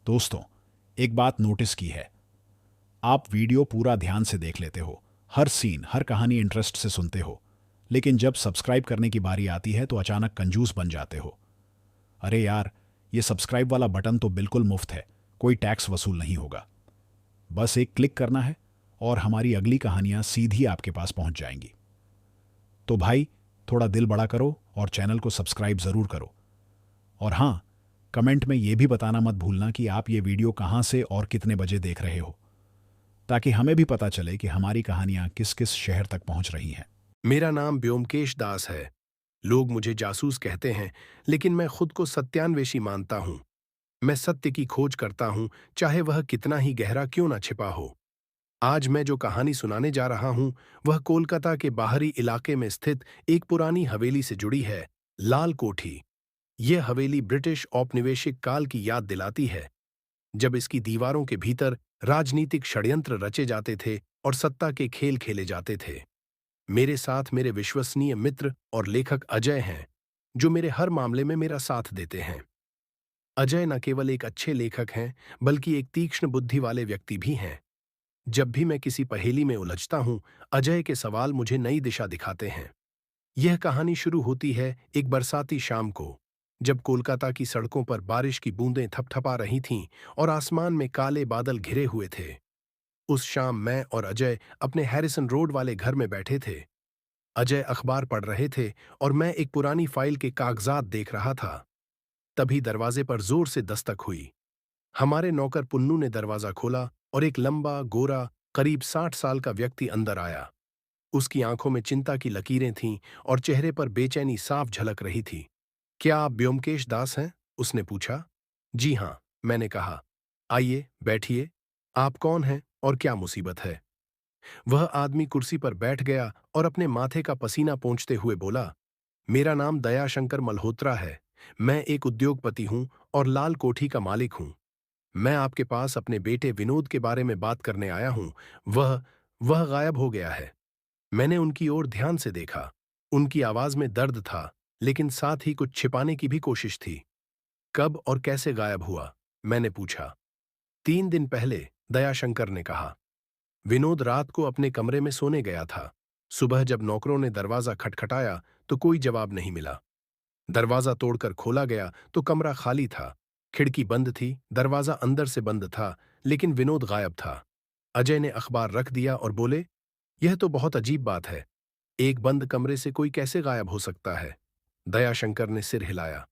दोस्तों, एक बात नोटिस की है। आप वीडियो पूरा ध्यान से देख लेते हो, हर सीन, हर कहानी इंटरेस्ट से सुनते हो, लेकिन जब सब्सक्राइब करने की बारी आती है तो अचानक कंजूस बन जाते हो। अरे यार, ये सब्सक्राइब वाला बटन तो बिल्कुल मुफ्त है, कोई टैक्स वसूल नहीं होगा। बस एक क्लिक करना है और हमारी अगली कहानियां सीधी आपके पास पहुंच जाएंगी। तो भाई, थोड़ा दिल बड़ा करो और चैनल को सब्सक्राइब ज़रूर करो। और हाँ, कमेंट में ये भी बताना मत भूलना कि आप ये वीडियो कहाँ से और कितने बजे देख रहे हो, ताकि हमें भी पता चले कि हमारी कहानियां किस किस शहर तक पहुंच रही हैं। मेरा नाम ब्योमकेश दास है। लोग मुझे जासूस कहते हैं, लेकिन मैं खुद को सत्यान्वेषी मानता हूँ। मैं सत्य की खोज करता हूँ, चाहे वह कितना ही गहरा क्यों ना छिपा हो। आज मैं जो कहानी सुनाने जा रहा हूँ, वह कोलकाता के बाहरी इलाके में स्थित एक पुरानी हवेली से जुड़ी है, लाल कोठी। यह हवेली ब्रिटिश औपनिवेशिक काल की याद दिलाती है, जब इसकी दीवारों के भीतर राजनीतिक षड्यंत्र रचे जाते थे और सत्ता के खेल खेले जाते थे। मेरे साथ मेरे विश्वसनीय मित्र और लेखक अजय हैं, जो मेरे हर मामले में मेरा साथ देते हैं। अजय न केवल एक अच्छे लेखक हैं, बल्कि एक तीक्ष्ण बुद्धि वाले व्यक्ति भी हैं। जब भी मैं किसी पहेली में उलझता हूं, अजय के सवाल मुझे नई दिशा दिखाते हैं। यह कहानी शुरू होती है एक बरसाती शाम को, जब कोलकाता की सड़कों पर बारिश की बूंदें थपथपा रही थीं और आसमान में काले बादल घिरे हुए थे। उस शाम मैं और अजय अपने हैरिसन रोड वाले घर में बैठे थे। अजय अखबार पढ़ रहे थे और मैं एक पुरानी फाइल के कागजात देख रहा था। तभी दरवाजे पर जोर से दस्तक हुई। हमारे नौकर पुन्नू ने दरवाजा खोला और एक लंबा, गोरा, करीब 60 साल का व्यक्ति अंदर आया। उसकी आंखों में चिंता की लकीरें थीं और चेहरे पर बेचैनी साफ झलक रही थी। क्या आप ब्योमकेश दास हैं? उसने पूछा। जी हाँ, मैंने कहा। आइए, बैठिए। आप कौन हैं और क्या मुसीबत है? वह आदमी कुर्सी पर बैठ गया और अपने माथे का पसीना पोंछते हुए बोला, मेरा नाम दयाशंकर मल्होत्रा है। मैं एक उद्योगपति हूं और लाल कोठी का मालिक हूं। मैं आपके पास अपने बेटे विनोद के बारे में बात करने आया हूं। वह गायब हो गया है। मैंने उनकी ओर ध्यान से देखा। उनकी आवाज में दर्द था, लेकिन साथ ही कुछ छिपाने की भी कोशिश थी। कब और कैसे गायब हुआ? मैंने पूछा। 3 दिन पहले, दयाशंकर ने कहा। विनोद रात को अपने कमरे में सोने गया था। सुबह जब नौकरों ने दरवाजा खटखटाया तो कोई जवाब नहीं मिला। दरवाजा तोड़कर खोला गया तो कमरा खाली था। खिड़की बंद थी, दरवाजा अंदर से बंद था, लेकिन विनोद गायब था। अजय ने अखबार रख दिया और बोले, यह तो बहुत अजीब बात है। एक बंद कमरे से कोई कैसे गायब हो सकता है? दयाशंकर ने सिर हिलाया।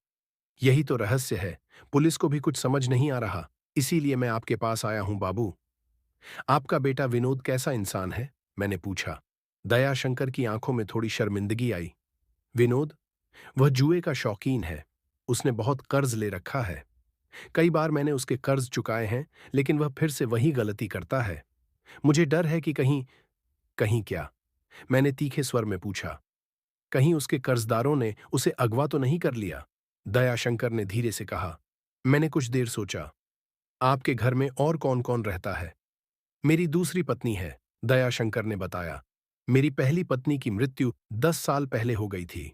यही तो रहस्य है। पुलिस को भी कुछ समझ नहीं आ रहा। इसीलिए मैं आपके पास आया हूं बाबू। आपका बेटा विनोद कैसा इंसान है? मैंने पूछा। दयाशंकर की आंखों में थोड़ी शर्मिंदगी आई। विनोद? वह जुए का शौकीन है। उसने बहुत कर्ज ले रखा है। कई बार मैंने उसके कर्ज चुकाए हैं, लेकिन वह फिर से वही गलती करता है। मुझे डर है कि कहीं। कहीं क्या? मैंने तीखे स्वर में पूछा। कहीं उसके कर्जदारों ने उसे अगवा तो नहीं कर लिया? दयाशंकर ने धीरे से कहा। मैंने कुछ देर सोचा। आपके घर में और कौन कौन रहता है? मेरी दूसरी पत्नी है, दयाशंकर ने बताया। मेरी पहली पत्नी की मृत्यु 10 साल पहले हो गई थी।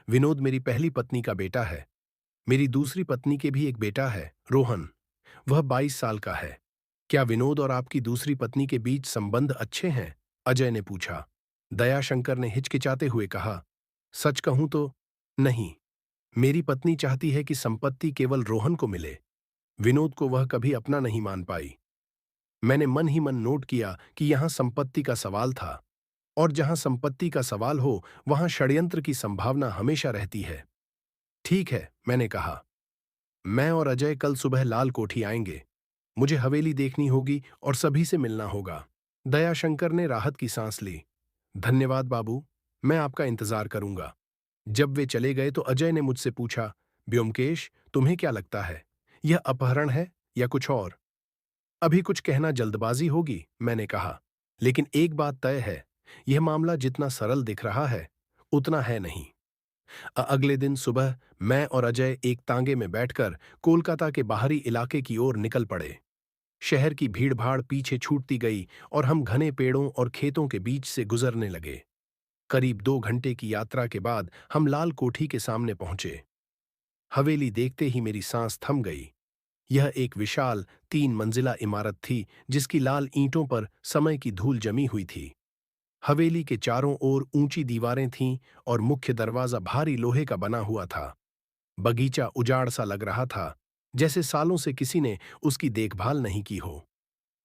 विनोद मेरी पहली पत्नी का बेटा है। मेरी दूसरी पत्नी के भी एक बेटा है, रोहन। वह 22 साल का है। क्या विनोद और आपकी दूसरी पत्नी के बीच संबंध अच्छे हैं? अजय ने पूछा। दयाशंकर ने हिचकिचाते हुए कहा, सच कहूं तो नहीं। मेरी पत्नी चाहती है कि संपत्ति केवल रोहन को मिले। विनोद को वह कभी अपना नहीं मान पाई। मैंने मन ही मन नोट किया कि यहां संपत्ति का सवाल था, और जहां संपत्ति का सवाल हो, वहां षड्यंत्र की संभावना हमेशा रहती है। ठीक है, मैंने कहा। मैं और अजय कल सुबह लाल कोठी आएंगे। मुझे हवेली देखनी होगी और सभी से मिलना होगा। दयाशंकर ने राहत की सांस ली। धन्यवाद बाबू, मैं आपका इंतजार करूंगा। जब वे चले गए तो अजय ने मुझसे पूछा, ब्योमकेश, तुम्हें क्या लगता है? यह अपहरण है या कुछ और? अभी कुछ कहना जल्दबाजी होगी, मैंने कहा। लेकिन एक बात तय है, यह मामला जितना सरल दिख रहा है, उतना है नहीं। अगले दिन सुबह मैं और अजय एक तांगे में बैठकर कोलकाता के बाहरी इलाके की ओर निकल पड़े। शहर की भीड़भाड़ पीछे छूटती गई और हम घने पेड़ों और खेतों के बीच से गुजरने लगे। करीब 2 घंटे की यात्रा के बाद हम लाल कोठी के सामने पहुंचे। हवेली देखते ही मेरी सांस थम गई। यह एक विशाल 3 मंजिला इमारत थी जिसकी लाल ईंटों पर समय की धूल जमी हुई थी। हवेली के चारों ओर ऊंची दीवारें थीं और मुख्य दरवाजा भारी लोहे का बना हुआ था। बगीचा उजाड़ सा लग रहा था, जैसे सालों से किसी ने उसकी देखभाल नहीं की हो।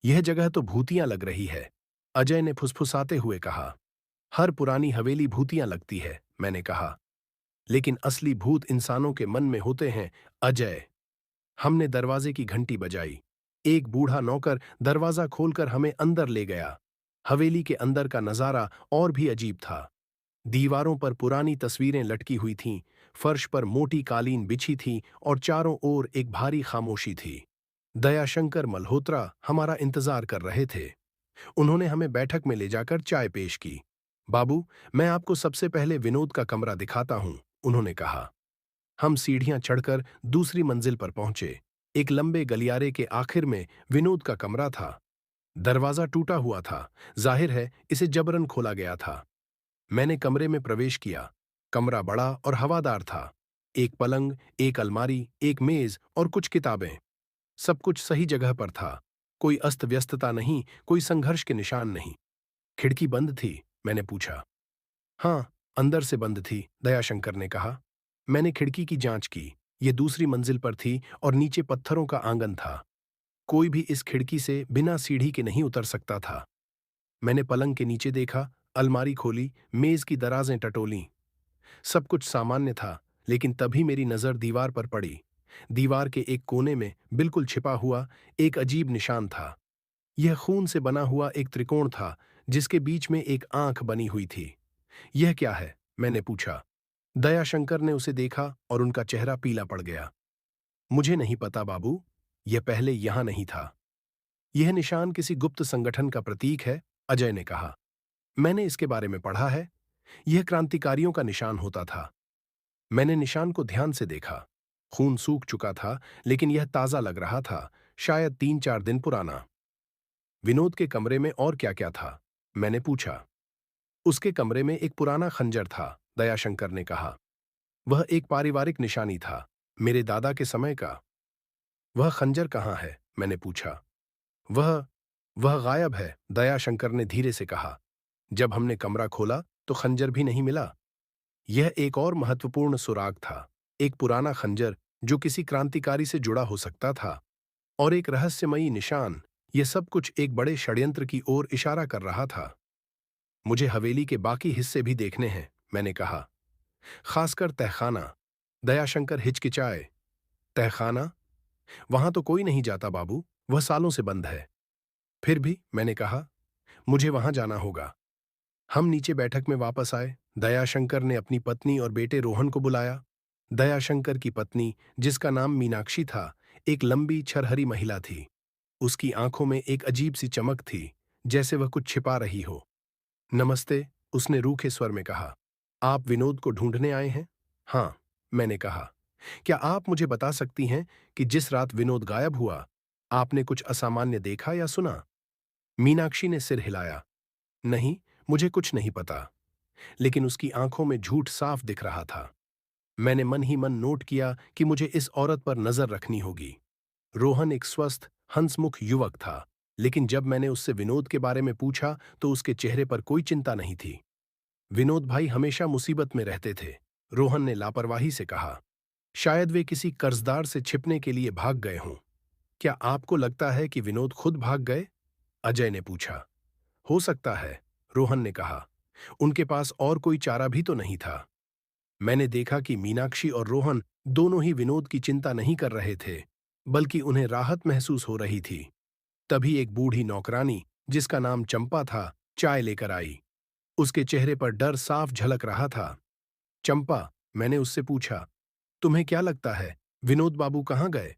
यह जगह तो भूतिया लग रही है, अजय ने फुसफुसाते हुए कहा। हर पुरानी हवेली भूतिया लगती है, मैंने कहा। लेकिन असली भूत इंसानों के मन में होते हैं, अजय। हमने दरवाजे की घंटी बजाई। एक बूढ़ा नौकर दरवाजा खोलकर हमें अंदर ले गया। हवेली के अंदर का नजारा और भी अजीब था। दीवारों पर पुरानी तस्वीरें लटकी हुई थीं, फर्श पर मोटी कालीन बिछी थी और चारों ओर एक भारी खामोशी थी। दयाशंकर मल्होत्रा हमारा इंतजार कर रहे थे। उन्होंने हमें बैठक में ले जाकर चाय पेश की। बाबू, मैं आपको सबसे पहले विनोद का कमरा दिखाता हूं, उन्होंने कहा। हम सीढ़ियां चढ़कर दूसरी मंजिल पर पहुंचे। एक लंबे गलियारे के आखिर में विनोद का कमरा था। दरवाजा टूटा हुआ था, जाहिर है इसे जबरन खोला गया था। मैंने कमरे में प्रवेश किया। कमरा बड़ा और हवादार था। एक पलंग, एक अलमारी, एक मेज और कुछ किताबें। सब कुछ सही जगह पर था। कोई अस्त व्यस्तता नहीं, कोई संघर्ष के निशान नहीं। खिड़की बंद थी, मैंने पूछा। हाँ, अंदर से बंद थी, दयाशंकर ने कहा। मैंने खिड़की की जांच की। ये दूसरी मंजिल पर थी और नीचे पत्थरों का आंगन था। कोई भी इस खिड़की से बिना सीढ़ी के नहीं उतर सकता था। मैंने पलंग के नीचे देखा, अलमारी खोली, मेज की दराजें टटोलीं। सब कुछ सामान्य था, लेकिन तभी मेरी नजर दीवार पर पड़ी। दीवार के एक कोने में, बिल्कुल छिपा हुआ, एक अजीब निशान था। यह खून से बना हुआ एक त्रिकोण था, जिसके बीच में एक आंख बनी हुई थी। यह क्या है? मैंने पूछा। दयाशंकर ने उसे देखा और उनका चेहरा पीला पड़ गया। मुझे नहीं पता बाबू, यह पहले यहां नहीं था। यह निशान किसी गुप्त संगठन का प्रतीक है, अजय ने कहा। मैंने इसके बारे में पढ़ा है। यह क्रांतिकारियों का निशान होता था। मैंने निशान को ध्यान से देखा। खून सूख चुका था, लेकिन यह ताजा लग रहा था, शायद 3-4 दिन पुराना। विनोद के कमरे में और क्या क्या था? मैंने पूछा। उसके कमरे में एक पुराना खंजर था, दयाशंकर ने कहा। वह एक पारिवारिक निशानी था, मेरे दादा के समय का। वह खंजर कहाँ है? मैंने पूछा। वह वह गायब है, दयाशंकर ने धीरे से कहा। जब हमने कमरा खोला तो खंजर भी नहीं मिला। यह एक और महत्वपूर्ण सुराग था। एक पुराना खंजर जो किसी क्रांतिकारी से जुड़ा हो सकता था, और एक रहस्यमयी निशान। यह सब कुछ एक बड़े षड्यंत्र की ओर इशारा कर रहा था। मुझे हवेली के बाकी हिस्से भी देखने हैं, मैंने कहा। खासकर तहखाना। दयाशंकर हिचकिचाए। तहखाना? वहां तो कोई नहीं जाता बाबू, वह सालों से बंद है। फिर भी, मैंने कहा, मुझे वहां जाना होगा। हम नीचे बैठक में वापस आए। दयाशंकर ने अपनी पत्नी और बेटे रोहन को बुलाया। दयाशंकर की पत्नी, जिसका नाम मीनाक्षी था, एक लंबी छरहरी महिला थी। उसकी आंखों में एक अजीब सी चमक थी, जैसे वह कुछ छिपा रही हो। नमस्ते, उसने रूखे स्वर में कहा। आप विनोद को ढूंढने आए हैं? हाँ, मैंने कहा। क्या आप मुझे बता सकती हैं कि जिस रात विनोद गायब हुआ, आपने कुछ असामान्य देखा या सुना? मीनाक्षी ने सिर हिलाया। नहीं, मुझे कुछ नहीं पता। लेकिन उसकी आंखों में झूठ साफ दिख रहा था। मैंने मन ही मन नोट किया कि मुझे इस औरत पर नजर रखनी होगी। रोहन एक स्वस्थ, हंसमुख युवक था, लेकिन जब मैंने उससे विनोद के बारे में पूछा तो उसके चेहरे पर कोई चिंता नहीं थी। विनोद भाई हमेशा मुसीबत में रहते थे, रोहन ने लापरवाही से कहा। शायद वे किसी कर्जदार से छिपने के लिए भाग गए हों। क्या आपको लगता है कि विनोद खुद भाग गए? अजय ने पूछा। हो सकता है, रोहन ने कहा। उनके पास और कोई चारा भी तो नहीं था। मैंने देखा कि मीनाक्षी और रोहन दोनों ही विनोद की चिंता नहीं कर रहे थे, बल्कि उन्हें राहत महसूस हो रही थी। तभी एक बूढ़ी नौकरानी, जिसका नाम चंपा था, चाय लेकर आई। उसके चेहरे पर डर साफ झलक रहा था। चंपा, मैंने उससे पूछा, तुम्हें क्या लगता है, विनोद बाबू कहाँ गए?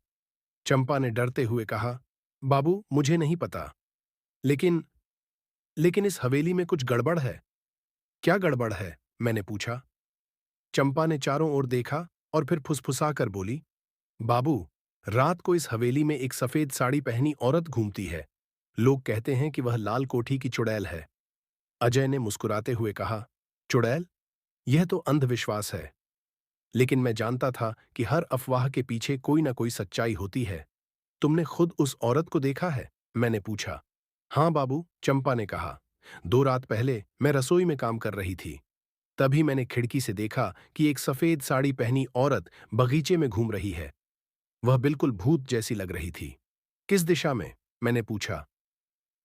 चंपा ने डरते हुए कहा, बाबू, मुझे नहीं पता। लेकिन लेकिन इस हवेली में कुछ गड़बड़ है। क्या गड़बड़ है? मैंने पूछा। चंपा ने चारों ओर देखा और फिर फुसफुसाकर बोली, बाबू, रात को इस हवेली में एक सफेद साड़ी पहनी औरत घूमती है। लोग कहते हैं कि वह लाल कोठी की चुड़ैल है। अजय ने मुस्कुराते हुए कहा, चुड़ैल? यह तो अंधविश्वास है। लेकिन मैं जानता था कि हर अफवाह के पीछे कोई ना कोई सच्चाई होती है। तुमने खुद उस औरत को देखा है? मैंने पूछा। हाँ बाबू, चंपा ने कहा। 2 रात पहले मैं रसोई में काम कर रही थी। तभी मैंने खिड़की से देखा कि एक सफेद साड़ी पहनी औरत बगीचे में घूम रही है। वह बिल्कुल भूत जैसी लग रही थी। किस दिशा में? मैंने पूछा।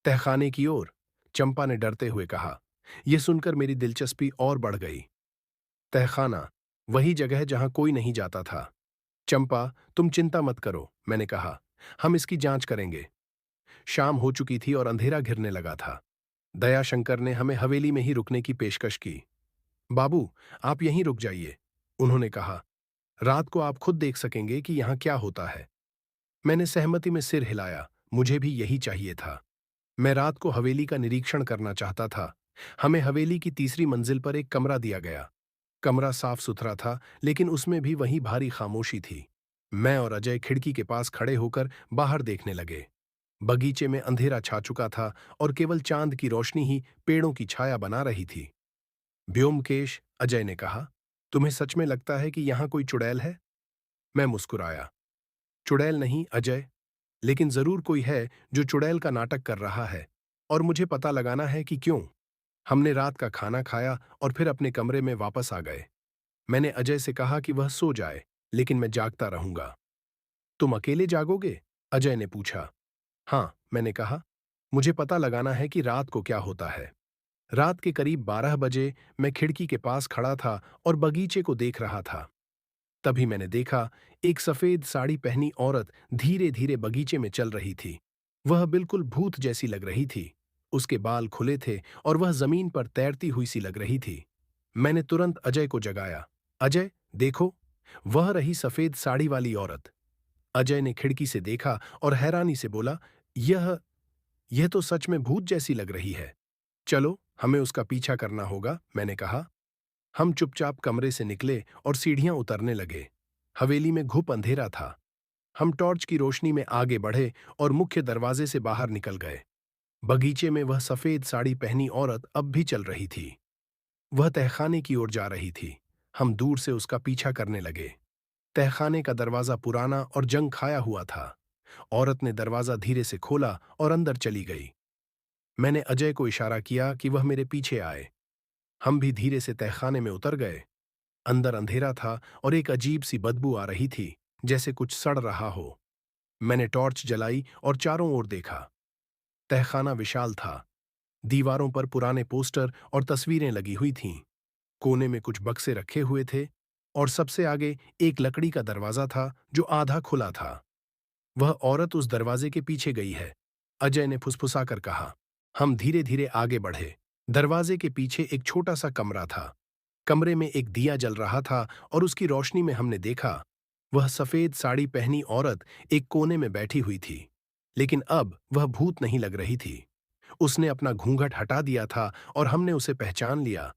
तहखाने की ओर, चंपा ने डरते हुए कहा। यह सुनकर मेरी दिलचस्पी और बढ़ गई। तहखाना, वही जगह जहां कोई नहीं जाता था। चंपा, तुम चिंता मत करो, मैंने कहा। हम इसकी जांच करेंगे। शाम हो चुकी थी और अंधेरा घिरने लगा था। दयाशंकर ने हमें हवेली में ही रुकने की पेशकश की। बाबू, आप यहीं रुक जाइए, उन्होंने कहा। रात को आप खुद देख सकेंगे कि यहां क्या होता है। मैंने सहमति में सिर हिलाया। मुझे भी यही चाहिए था। मैं रात को हवेली का निरीक्षण करना चाहता था। हमें हवेली की तीसरी मंजिल पर एक कमरा दिया गया। कमरा साफ सुथरा था, लेकिन उसमें भी वही भारी खामोशी थी। मैं और अजय खिड़की के पास खड़े होकर बाहर देखने लगे। बगीचे में अंधेरा छा चुका था और केवल चांद की रोशनी ही पेड़ों की छाया बना रही थी। व्योमकेश, अजय ने कहा, तुम्हें सच में लगता है कि यहां कोई चुड़ैल है? मैं मुस्कुराया। चुड़ैल नहीं अजय, लेकिन जरूर कोई है जो चुड़ैल का नाटक कर रहा है। और मुझे पता लगाना है कि क्यों। हमने रात का खाना खाया और फिर अपने कमरे में वापस आ गए। मैंने अजय से कहा कि वह सो जाए, लेकिन मैं जागता रहूंगा। तुम अकेले जागोगे? अजय ने पूछा। हाँ, मैंने कहा। मुझे पता लगाना है कि रात को क्या होता है। रात के करीब 12 बजे मैं खिड़की के पास खड़ा था और बगीचे को देख रहा था। तभी मैंने देखा, एक सफेद साड़ी पहनी औरत धीरे धीरे बगीचे में चल रही थी। वह बिल्कुल भूत जैसी लग रही थी। उसके बाल खुले थे और वह जमीन पर तैरती हुई सी लग रही थी। मैंने तुरंत अजय को जगाया। अजय, देखो, वह रही सफेद साड़ी वाली औरत। अजय ने खिड़की से देखा और हैरानी से बोला, यह तो सच में भूत जैसी लग रही है। चलो, हमें उसका पीछा करना होगा, मैंने कहा। हम चुपचाप कमरे से निकले और सीढ़ियां उतरने लगे। हवेली में घुप अंधेरा था। हम टॉर्च की रोशनी में आगे बढ़े और मुख्य दरवाजे से बाहर निकल गए। बगीचे में वह सफेद साड़ी पहनी औरत अब भी चल रही थी। वह तहखाने की ओर जा रही थी। हम दूर से उसका पीछा करने लगे। तहखाने का दरवाजा पुराना और जंग खाया हुआ था। औरत ने दरवाजा धीरे से खोला और अंदर चली गई। मैंने अजय को इशारा किया कि वह मेरे पीछे आए। हम भी धीरे से तहखाने में उतर गए। अंदर अंधेरा था और एक अजीब सी बदबू आ रही थी, जैसे कुछ सड़ रहा हो। मैंने टॉर्च जलाई और चारों ओर देखा। तहखाना विशाल था। दीवारों पर पुराने पोस्टर और तस्वीरें लगी हुई थीं। कोने में कुछ बक्से रखे हुए थे और सबसे आगे एक लकड़ी का दरवाजा था जो आधा खुला था। वह औरत उस दरवाजे के पीछे गई है, अजय ने फुसफुसाकर कहा। हम धीरे धीरे आगे बढ़े। दरवाजे के पीछे एक छोटा सा कमरा था। कमरे में एक दिया जल रहा था और उसकी रोशनी में हमने देखा, वह सफेद साड़ी पहनी औरत एक कोने में बैठी हुई थी। लेकिन अब वह भूत नहीं लग रही थी। उसने अपना घूंघट हटा दिया था और हमने उसे पहचान लिया।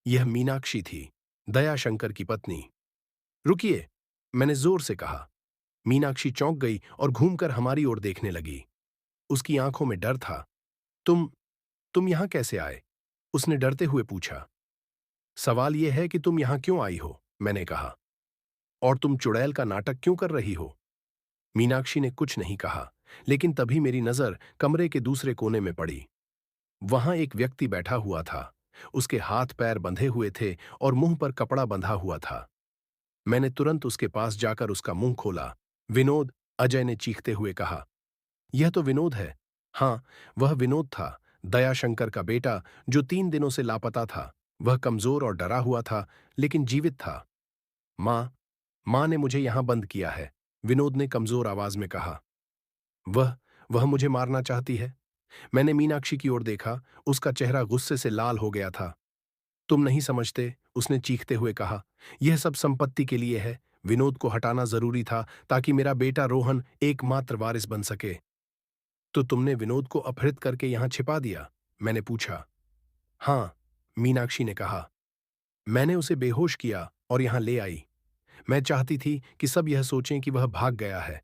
यह मीनाक्षी थी, दयाशंकर की पत्नी। रुकिए, मैंने जोर से कहा। मीनाक्षी चौंक गई और घूमकर हमारी ओर देखने लगी। उसकी आंखों में डर था। तुम यहां कैसे आए? उसने डरते हुए पूछा। सवाल यह है कि तुम यहां क्यों आई हो, मैंने कहा। और तुम चुड़ैल का नाटक क्यों कर रही हो? मीनाक्षी ने कुछ नहीं कहा, लेकिन तभी मेरी नजर कमरे के दूसरे कोने में पड़ी। वहां एक व्यक्ति बैठा हुआ था। उसके हाथ पैर बंधे हुए थे और मुंह पर कपड़ा बंधा हुआ था। मैंने तुरंत उसके पास जाकर उसका मुंह खोला। विनोद, अजय ने चीखते हुए कहा। यह तो विनोद है। हाँ, वह विनोद था, दयाशंकर का बेटा, जो 3 दिनों से लापता था। वह कमजोर और डरा हुआ था, लेकिन जीवित था। माँ ने मुझे यहां बंद किया है, विनोद ने कमजोर आवाज में कहा। वह मुझे मारना चाहती है। मैंने मीनाक्षी की ओर देखा। उसका चेहरा गुस्से से लाल हो गया था। तुम नहीं समझते, उसने चीखते हुए कहा। यह सब संपत्ति के लिए है। विनोद को हटाना जरूरी था ताकि मेरा बेटा रोहन एकमात्र वारिस बन सके। तो तुमने विनोद को अपहृत करके यहां छिपा दिया? मैंने पूछा। हाँ, मीनाक्षी ने कहा। मैंने उसे बेहोश किया और यहां ले आई। मैं चाहती थी कि सब यह सोचें कि वह भाग गया है।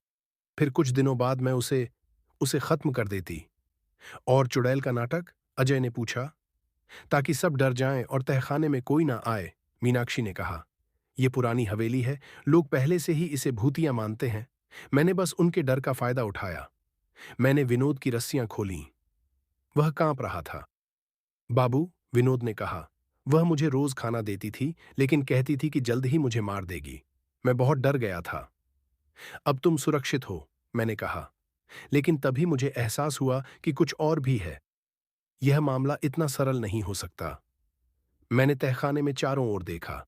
फिर कुछ दिनों बाद मैं उसे उसे खत्म कर देती। और चुड़ैल का नाटक? अजय ने पूछा। ताकि सब डर जाएं और तहखाने में कोई ना आए, मीनाक्षी ने कहा। यह पुरानी हवेली है, लोग पहले से ही इसे भूतिया मानते हैं। मैंने बस उनके डर का फायदा उठाया। मैंने विनोद की रस्सियां खोलीं। वह कांप रहा था। बाबू, विनोद ने कहा, वह मुझे रोज खाना देती थी, लेकिन कहती थी कि जल्द ही मुझे मार देगी। मैं बहुत डर गया था। अब तुम सुरक्षित हो, मैंने कहा, लेकिन तभी मुझे एहसास हुआ कि कुछ और भी है। यह मामला इतना सरल नहीं हो सकता। मैंने तहखाने में चारों ओर देखा।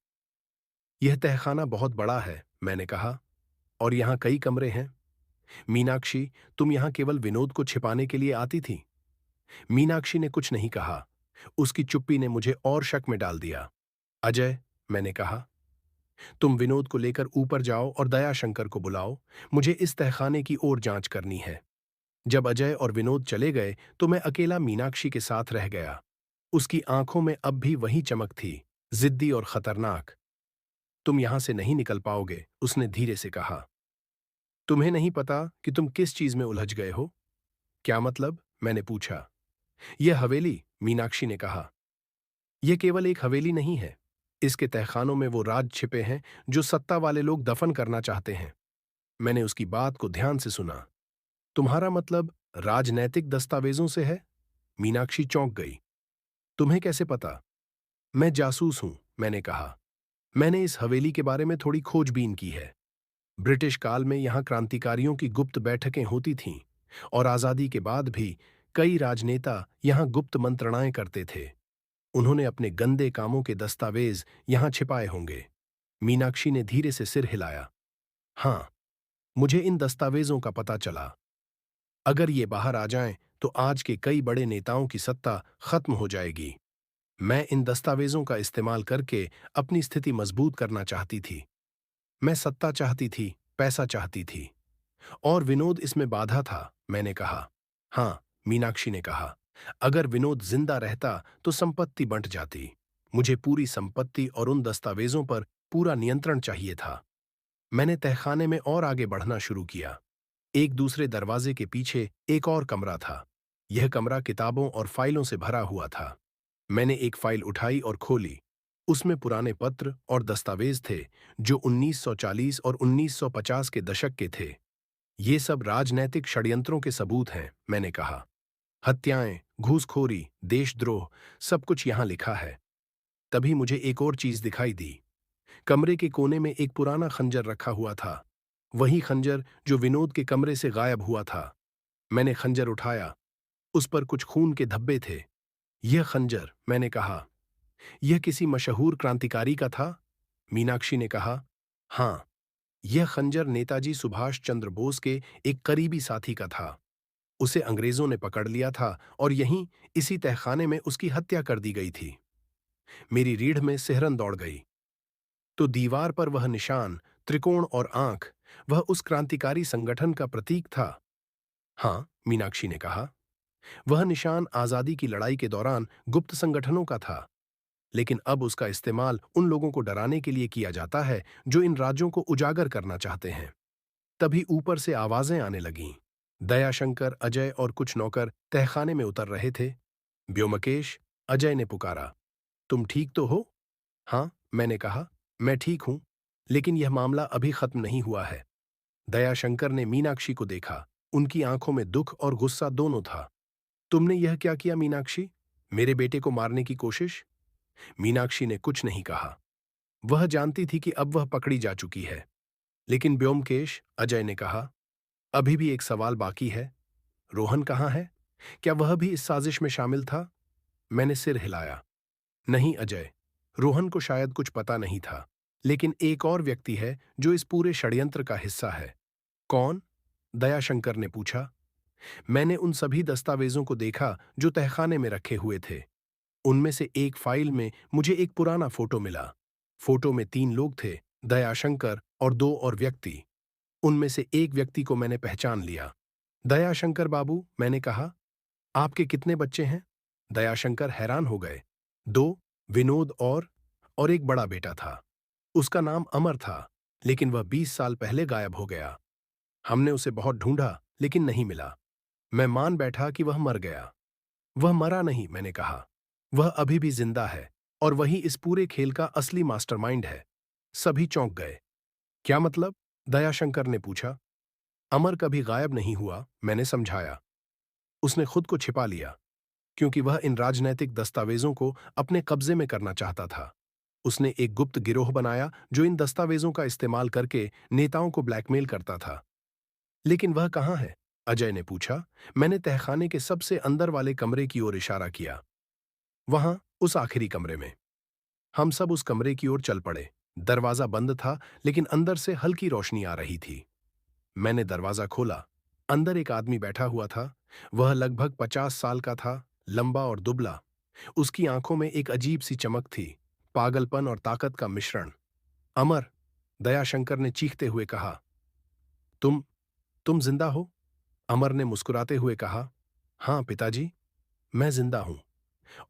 यह तहखाना बहुत बड़ा है, मैंने कहा, और यहाँ कई कमरे हैं। मीनाक्षी, तुम यहाँ केवल विनोद को छिपाने के लिए आती थी? मीनाक्षी ने कुछ नहीं कहा। उसकी चुप्पी ने मुझे और शक में डाल दिया। अजय, मैंने कहा, तुम विनोद को लेकर ऊपर जाओ और दयाशंकर को बुलाओ। मुझे इस तहखाने की और जांच करनी है। जब अजय और विनोद चले गए तो मैं अकेला मीनाक्षी के साथ रह गया। उसकी आंखों में अब भी वही चमक थी, जिद्दी और खतरनाक। तुम यहां से नहीं निकल पाओगे, उसने धीरे से कहा। तुम्हें नहीं पता कि तुम किस चीज में उलझ गए हो? क्या मतलब? मैंने पूछा। यह हवेली, मीनाक्षी ने कहा, यह केवल एक हवेली नहीं है। इसके तहखानों में वो राज छिपे हैं जो सत्ता वाले लोग दफन करना चाहते हैं। मैंने उसकी बात को ध्यान से सुना। तुम्हारा मतलब राजनैतिक दस्तावेजों से है? मीनाक्षी चौंक गई। तुम्हें कैसे पता? मैं जासूस हूं, मैंने कहा। मैंने इस हवेली के बारे में थोड़ी खोजबीन की है। ब्रिटिश काल में यहां क्रांतिकारियों की गुप्त बैठकें होती थीं, और आजादी के बाद भी कई राजनेता यहां गुप्त मंत्रणाएं करते थे। उन्होंने अपने गंदे कामों के दस्तावेज यहां छिपाए होंगे। मीनाक्षी ने धीरे से सिर हिलाया। हां, मुझे इन दस्तावेजों का पता चला। अगर ये बाहर आ जाएं, तो आज के कई बड़े नेताओं की सत्ता खत्म हो जाएगी। मैं इन दस्तावेजों का इस्तेमाल करके अपनी स्थिति मजबूत करना चाहती थी। मैं सत्ता चाहती थी, पैसा चाहती थी, और विनोद इसमें बाधा था, मैंने कहा। हाँ, मीनाक्षी ने कहा, अगर विनोद जिंदा रहता तो संपत्ति बंट जाती। मुझे पूरी संपत्ति और उन दस्तावेजों पर पूरा नियंत्रण चाहिए था। मैंने तहखाने में और आगे बढ़ना शुरू किया। एक दूसरे दरवाजे के पीछे एक और कमरा था। यह कमरा किताबों और फाइलों से भरा हुआ था। मैंने एक फाइल उठाई और खोली। उसमें पुराने पत्र और दस्तावेज थे जो 1940 और 1950 के दशक के थे। ये सब राजनैतिक षड्यंत्रों के सबूत हैं, मैंने कहा। हत्याएं, घूसखोरी, देशद्रोह, सब कुछ यहां लिखा है। तभी मुझे एक और चीज दिखाई दी। कमरे के कोने में एक पुराना खंजर रखा हुआ था। वही खंजर जो विनोद के कमरे से गायब हुआ था। मैंने खंजर उठाया। उस पर कुछ खून के धब्बे थे। यह खंजर, मैंने कहा, यह किसी मशहूर क्रांतिकारी का था? मीनाक्षी ने कहा, हां, यह खंजर नेताजी सुभाष चंद्र बोस के एक करीबी साथी का था। उसे अंग्रेजों ने पकड़ लिया था और यहीं इसी तहखाने में उसकी हत्या कर दी गई थी। मेरी रीढ़ में सिहरन दौड़ गई। तो दीवार पर वह निशान, त्रिकोण और आंख, वह उस क्रांतिकारी संगठन का प्रतीक था? हां, मीनाक्षी ने कहा, वह निशान आजादी की लड़ाई के दौरान गुप्त संगठनों का था। लेकिन अब उसका इस्तेमाल उन लोगों को डराने के लिए किया जाता है जो इन राज्यों को उजागर करना चाहते हैं। तभी ऊपर से आवाजें आने लगीं। दयाशंकर, अजय और कुछ नौकर तहखाने में उतर रहे थे। ब्योमकेश, अजय ने पुकारा, तुम ठीक तो हो? हाँ, मैंने कहा, मैं ठीक हूं, लेकिन यह मामला अभी खत्म नहीं हुआ है। दयाशंकर ने मीनाक्षी को देखा। उनकी आंखों में दुख और गुस्सा दोनों था। तुमने यह क्या किया मीनाक्षी? मेरे बेटे को मारने की कोशिश? मीनाक्षी ने कुछ नहीं कहा। वह जानती थी कि अब वह पकड़ी जा चुकी है। लेकिन ब्योमकेश, अजय ने कहा, अभी भी एक सवाल बाकी है। रोहन कहाँ है? क्या वह भी इस साजिश में शामिल था? मैंने सिर हिलाया। नहीं अजय, रोहन को शायद कुछ पता नहीं था, लेकिन एक और व्यक्ति है जो इस पूरे षड्यंत्र का हिस्सा है। कौन? दयाशंकर ने पूछा। मैंने उन सभी दस्तावेजों को देखा जो तहखाने में रखे हुए थे। उनमें से एक फाइल में मुझे एक पुराना फोटो मिला। फोटो में 3 लोग थे, दयाशंकर और 2 और व्यक्ति। उनमें से एक व्यक्ति को मैंने पहचान लिया। दयाशंकर बाबू, मैंने कहा, आपके कितने बच्चे हैं? दयाशंकर हैरान हो गए। 2, विनोद और एक बड़ा बेटा था। उसका नाम अमर था, लेकिन वह 20 साल पहले गायब हो गया। हमने उसे बहुत ढूंढा, लेकिन नहीं मिला। मैं मान बैठा कि वह मर गया। वह मरा नहीं, मैंने कहा। वह अभी भी जिंदा है, और वही इस पूरे खेल का असली मास्टरमाइंड है। सभी चौंक गए। क्या मतलब? दयाशंकर ने पूछा। अमर कभी गायब नहीं हुआ, मैंने समझाया। उसने खुद को छिपा लिया, क्योंकि वह इन राजनैतिक दस्तावेजों को अपने कब्जे में करना चाहता था। उसने एक गुप्त गिरोह बनाया जो इन दस्तावेजों का इस्तेमाल करके नेताओं को ब्लैकमेल करता था। लेकिन वह कहाँ है? अजय ने पूछा। मैंने तहखाने के सबसे अंदर वाले कमरे की ओर इशारा किया। वहां, उस आखिरी कमरे में। हम सब उस कमरे की ओर चल पड़े। दरवाजा बंद था, लेकिन अंदर से हल्की रोशनी आ रही थी। मैंने दरवाजा खोला। अंदर एक आदमी बैठा हुआ था। वह लगभग 50 साल का था, लंबा और दुबला। उसकी आंखों में एक अजीब सी चमक थी, पागलपन और ताकत का मिश्रण। अमर, दयाशंकर ने चीखते हुए कहा। तुम तुम जिंदा हो? अमर ने मुस्कुराते हुए कहा। हाँ पिताजी, मैं जिंदा हूं,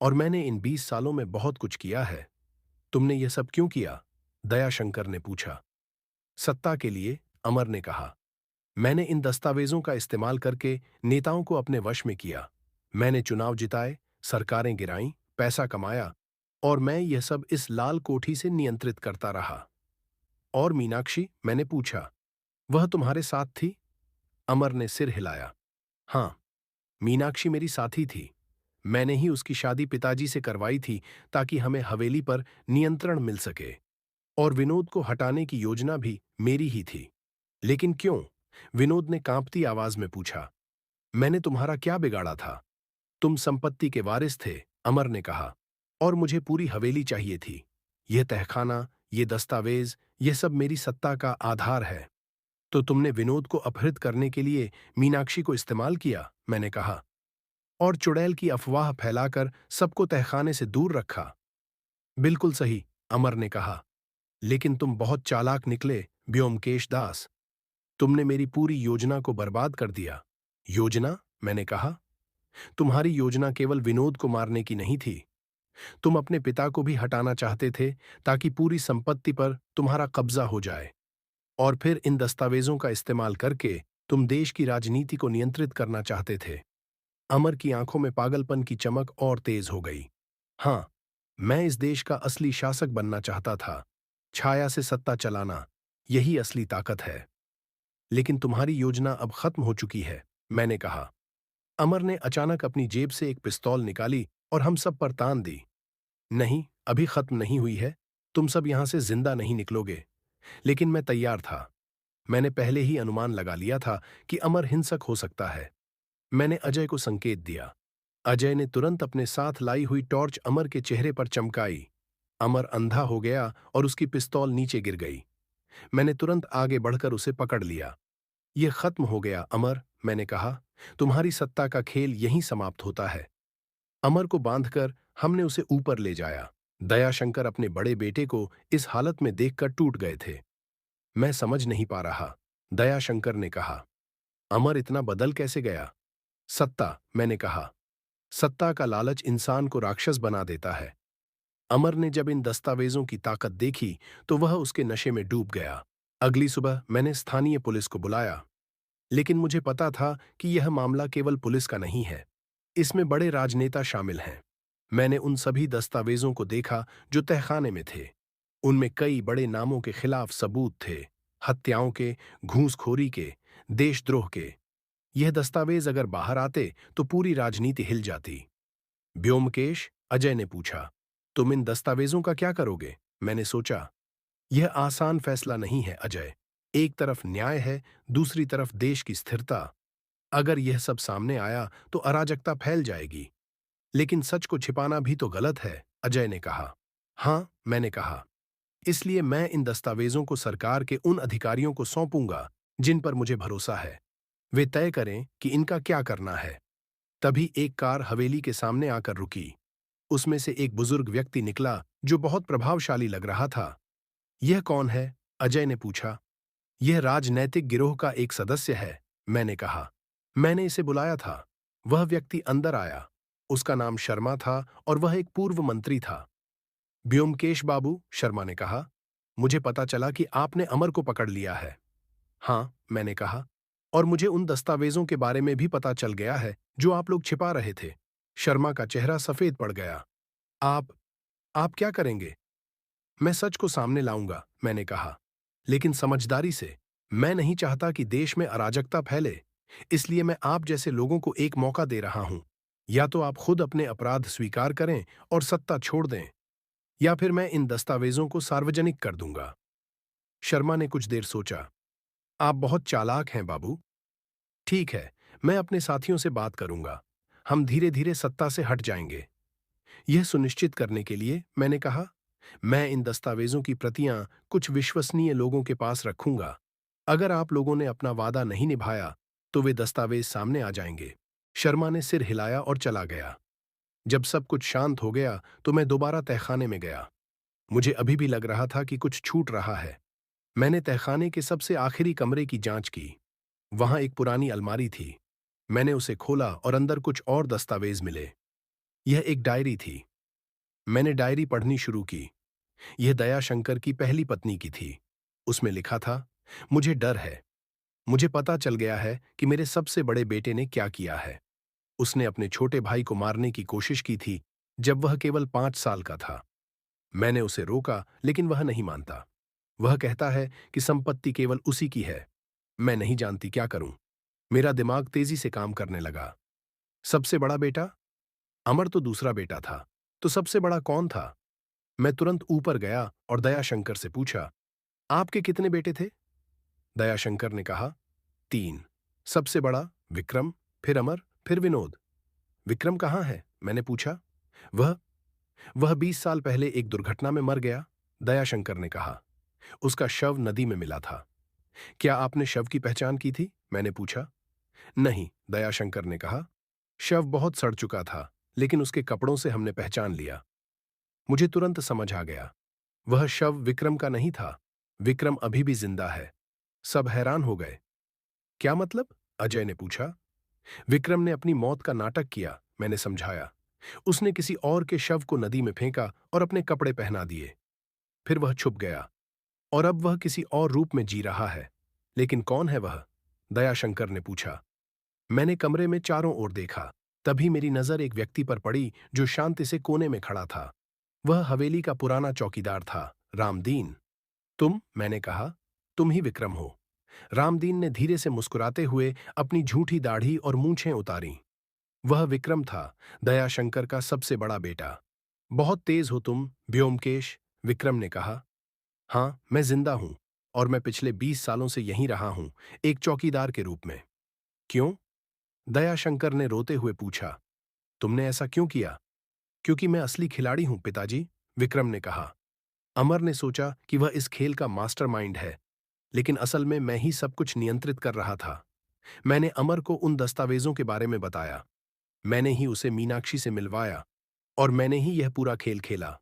और मैंने इन 20 सालों में बहुत कुछ किया है। तुमने यह सब क्यों किया? दयाशंकर ने पूछा। सत्ता के लिए, अमर ने कहा। मैंने इन दस्तावेजों का इस्तेमाल करके नेताओं को अपने वश में किया। मैंने चुनाव जिताए, सरकारें गिराईं, पैसा कमाया, और मैं यह सब इस लाल कोठी से नियंत्रित करता रहा। और मीनाक्षी? मैंने पूछा। वह तुम्हारे साथ थी? अमर ने सिर हिलाया। हाँ, मीनाक्षी मेरी साथी थी। मैंने ही उसकी शादी पिताजी से करवाई थी, ताकि हमें हवेली पर नियंत्रण मिल सके। और विनोद को हटाने की योजना भी मेरी ही थी। लेकिन क्यों? विनोद ने कांपती आवाज में पूछा। मैंने तुम्हारा क्या बिगाड़ा था? तुम संपत्ति के वारिस थे, अमर ने कहा, और मुझे पूरी हवेली चाहिए थी। यह तहखाना, ये दस्तावेज, यह सब मेरी सत्ता का आधार है। तो तुमने विनोद को अपहृत करने के लिए मीनाक्षी को इस्तेमाल किया, मैंने कहा, और चुड़ैल की अफवाह फैलाकर सबको तहखाने से दूर रखा। बिल्कुल सही, अमर ने कहा। लेकिन तुम बहुत चालाक निकले, ब्योमकेश दास। तुमने मेरी पूरी योजना को बर्बाद कर दिया। योजना? मैंने कहा। तुम्हारी योजना केवल विनोद को मारने की नहीं थी। तुम अपने पिता को भी हटाना चाहते थे, ताकि पूरी संपत्ति पर तुम्हारा कब्जा हो जाए। और फिर इन दस्तावेजों का इस्तेमाल करके तुम देश की राजनीति को नियंत्रित करना चाहते थे। अमर की आंखों में पागलपन की चमक और तेज हो गई। हाँ, मैं इस देश का असली शासक बनना चाहता था। छाया से सत्ता चलाना, यही असली ताकत है। लेकिन तुम्हारी योजना अब खत्म हो चुकी है, मैंने कहा। अमर ने अचानक अपनी जेब से एक पिस्तौल निकाली और हम सब पर तान दी। नहीं, अभी खत्म नहीं हुई है। तुम सब यहां से जिंदा नहीं निकलोगे। लेकिन मैं तैयार था। मैंने पहले ही अनुमान लगा लिया था कि अमर हिंसक हो सकता है। मैंने अजय को संकेत दिया। अजय ने तुरंत अपने साथ लाई हुई टॉर्च अमर के चेहरे पर चमकाई। अमर अंधा हो गया और उसकी पिस्तौल नीचे गिर गई। मैंने तुरंत आगे बढ़कर उसे पकड़ लिया। यह खत्म हो गया, अमर, मैंने कहा। तुम्हारी सत्ता का खेल यहीं समाप्त होता है। अमर को बांधकर हमने उसे ऊपर ले जाया। दयाशंकर अपने बड़े बेटे को इस हालत में देखकर टूट गए थे। मैं समझ नहीं पा रहा, दयाशंकर ने कहा। अमर इतना बदल कैसे गया? सत्ता, मैंने कहा। सत्ता का लालच इंसान को राक्षस बना देता है। अमर ने जब इन दस्तावेजों की ताकत देखी तो वह उसके नशे में डूब गया। अगली सुबह मैंने स्थानीय पुलिस को बुलाया। लेकिन मुझे पता था कि यह मामला केवल पुलिस का नहीं है। इसमें बड़े राजनेता शामिल हैं। मैंने उन सभी दस्तावेजों को देखा जो तहखाने में थे। उनमें कई बड़े नामों के खिलाफ सबूत थे। हत्याओं के, घूसखोरी के, देशद्रोह के। यह दस्तावेज अगर बाहर आते तो पूरी राजनीति हिल जाती। ब्योमकेश, अजय ने पूछा, तुम इन दस्तावेजों का क्या करोगे? मैंने सोचा, यह आसान फैसला नहीं है, अजय। एक तरफ न्याय है, दूसरी तरफ देश की स्थिरता। अगर यह सब सामने आया तो अराजकता फैल जाएगी। लेकिन सच को छिपाना भी तो गलत है, अजय ने कहा। हाँ, मैंने कहा। इसलिए मैं इन दस्तावेजों को सरकार के उन अधिकारियों को सौंपूंगा जिन पर मुझे भरोसा है। वे तय करें कि इनका क्या करना है। तभी एक कार हवेली के सामने आकर रुकी। उसमें से एक बुजुर्ग व्यक्ति निकला जो बहुत प्रभावशाली लग रहा था। यह कौन है? अजय ने पूछा। यह राजनैतिक गिरोह का एक सदस्य है, मैंने कहा। मैंने इसे बुलाया था। वह व्यक्ति अंदर आया। उसका नाम शर्मा था और वह एक पूर्व मंत्री था। ब्योमकेश बाबू, शर्मा ने कहा, मुझे पता चला कि आपने अमर को पकड़ लिया है। हाँ, मैंने कहा, और मुझे उन दस्तावेजों के बारे में भी पता चल गया है जो आप लोग छिपा रहे थे। शर्मा का चेहरा सफेद पड़ गया। आप क्या करेंगे? मैं सच को सामने लाऊंगा, मैंने कहा, लेकिन समझदारी से। मैं नहीं चाहता कि देश में अराजकता फैले, इसलिए मैं आप जैसे लोगों को एक मौका दे रहा हूं। या तो आप खुद अपने अपराध स्वीकार करें और सत्ता छोड़ दें, या फिर मैं इन दस्तावेजों को सार्वजनिक कर दूंगा। शर्मा ने कुछ देर सोचा। आप बहुत चालाक हैं बाबू। ठीक है, मैं अपने साथियों से बात करूंगा। हम धीरे धीरे सत्ता से हट जाएंगे। यह सुनिश्चित करने के लिए मैंने कहा, मैं इन दस्तावेजों की प्रतियां कुछ विश्वसनीय लोगों के पास रखूंगा। अगर आप लोगों ने अपना वादा नहीं निभाया, तो वे दस्तावेज सामने आ जाएंगे। शर्मा ने सिर हिलाया और चला गया। जब सब कुछ शांत हो गया, तो मैं दोबारा तहखाने में गया। मुझे अभी भी लग रहा था कि कुछ छूट रहा है। मैंने तहखाने के सबसे आखिरी कमरे की जांच की। वहां एक पुरानी अलमारी थी। मैंने उसे खोला और अंदर कुछ और दस्तावेज मिले। यह एक डायरी थी। मैंने डायरी पढ़नी शुरू की। यह दयाशंकर की पहली पत्नी की थी। उसमें लिखा था, मुझे डर है। मुझे पता चल गया है कि मेरे सबसे बड़े बेटे ने क्या किया है। उसने अपने छोटे भाई को मारने की कोशिश की थी जब वह केवल 5 साल का था। मैंने उसे रोका, लेकिन वह नहीं मानता। वह कहता है कि संपत्ति केवल उसी की है। मैं नहीं जानती क्या करूं। मेरा दिमाग तेजी से काम करने लगा। सबसे बड़ा बेटा? अमर तो दूसरा बेटा था। तो सबसे बड़ा कौन था? मैं तुरंत ऊपर गया और दयाशंकर से पूछा, आपके कितने बेटे थे? दयाशंकर ने कहा, 3। सबसे बड़ा विक्रम, फिर अमर, फिर विनोद। विक्रम कहाँ है? मैंने पूछा। वह वह 20 साल पहले एक दुर्घटना में मर गया, दयाशंकर ने कहा। उसका शव नदी में मिला था। क्या आपने शव की पहचान की थी? मैंने पूछा। नहीं, दयाशंकर ने कहा। शव बहुत सड़ चुका था, लेकिन उसके कपड़ों से हमने पहचान लिया। मुझे तुरंत समझ आ गया। वह शव विक्रम का नहीं था। विक्रम अभी भी जिंदा है। सब हैरान हो गए। क्या मतलब? अजय ने पूछा। विक्रम ने अपनी मौत का नाटक किया, मैंने समझाया। उसने किसी और के शव को नदी में फेंका और अपने कपड़े पहना दिए। फिर वह छुप गया और अब वह किसी और रूप में जी रहा है। लेकिन कौन है वह? दयाशंकर ने पूछा। मैंने कमरे में चारों ओर देखा। तभी मेरी नजर एक व्यक्ति पर पड़ी जो शांति से कोने में खड़ा था। वह हवेली का पुराना चौकीदार था, रामदीन। तुम? मैंने कहा। तुम ही विक्रम हो। रामदीन ने धीरे से मुस्कुराते हुए अपनी झूठी दाढ़ी और मूंछें उतारी। वह विक्रम था, दयाशंकर का सबसे बड़ा बेटा। बहुत तेज हो तुम, व्योमकेश, विक्रम ने कहा। हाँ, मैं जिंदा हूं, और मैं पिछले 20 सालों से यहीं रहा हूं, एक चौकीदार के रूप में। क्यों? दयाशंकर ने रोते हुए पूछा। तुमने ऐसा क्यों किया? क्योंकि मैं असली खिलाड़ी हूं, पिताजी, विक्रम ने कहा। अमर ने सोचा कि वह इस खेल का मास्टरमाइंड है, लेकिन असल में मैं ही सब कुछ नियंत्रित कर रहा था। मैंने अमर को उन दस्तावेजों के बारे में बताया। मैंने ही उसे मीनाक्षी से मिलवाया, और मैंने ही यह पूरा खेल खेला।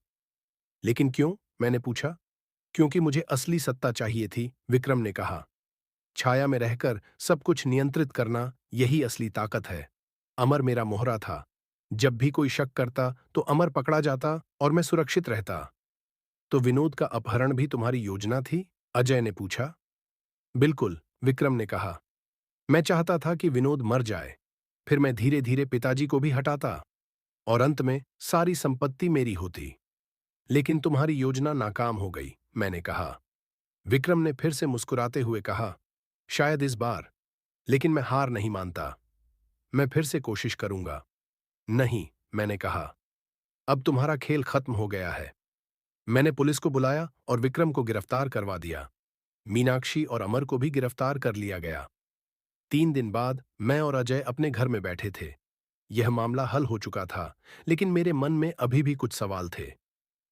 लेकिन क्यों? मैंने पूछा। क्योंकि मुझे असली सत्ता चाहिए थी, विक्रम ने कहा। छाया में रहकर सब कुछ नियंत्रित करना, यही असली ताकत है। अमर मेरा मोहरा था। जब भी कोई शक करता तो अमर पकड़ा जाता और मैं सुरक्षित रहता। तो विनोद का अपहरण भी तुम्हारी योजना थी? अजय ने पूछा। बिल्कुल, विक्रम ने कहा। मैं चाहता था कि विनोद मर जाए। फिर मैं धीरे धीरे पिताजी को भी हटाता, और अंत में सारी संपत्ति मेरी होती। लेकिन तुम्हारी योजना नाकाम हो गई, मैंने कहा। विक्रम ने फिर से मुस्कुराते हुए कहा, शायद इस बार, लेकिन मैं हार नहीं मानता। मैं फिर से कोशिश करूंगा। नहीं, मैंने कहा। अब तुम्हारा खेल खत्म हो गया है। मैंने पुलिस को बुलाया और विक्रम को गिरफ्तार करवा दिया। मीनाक्षी और अमर को भी गिरफ्तार कर लिया गया। 3 दिन बाद मैं और अजय अपने घर में बैठे थे। यह मामला हल हो चुका था, लेकिन मेरे मन में अभी भी कुछ सवाल थे।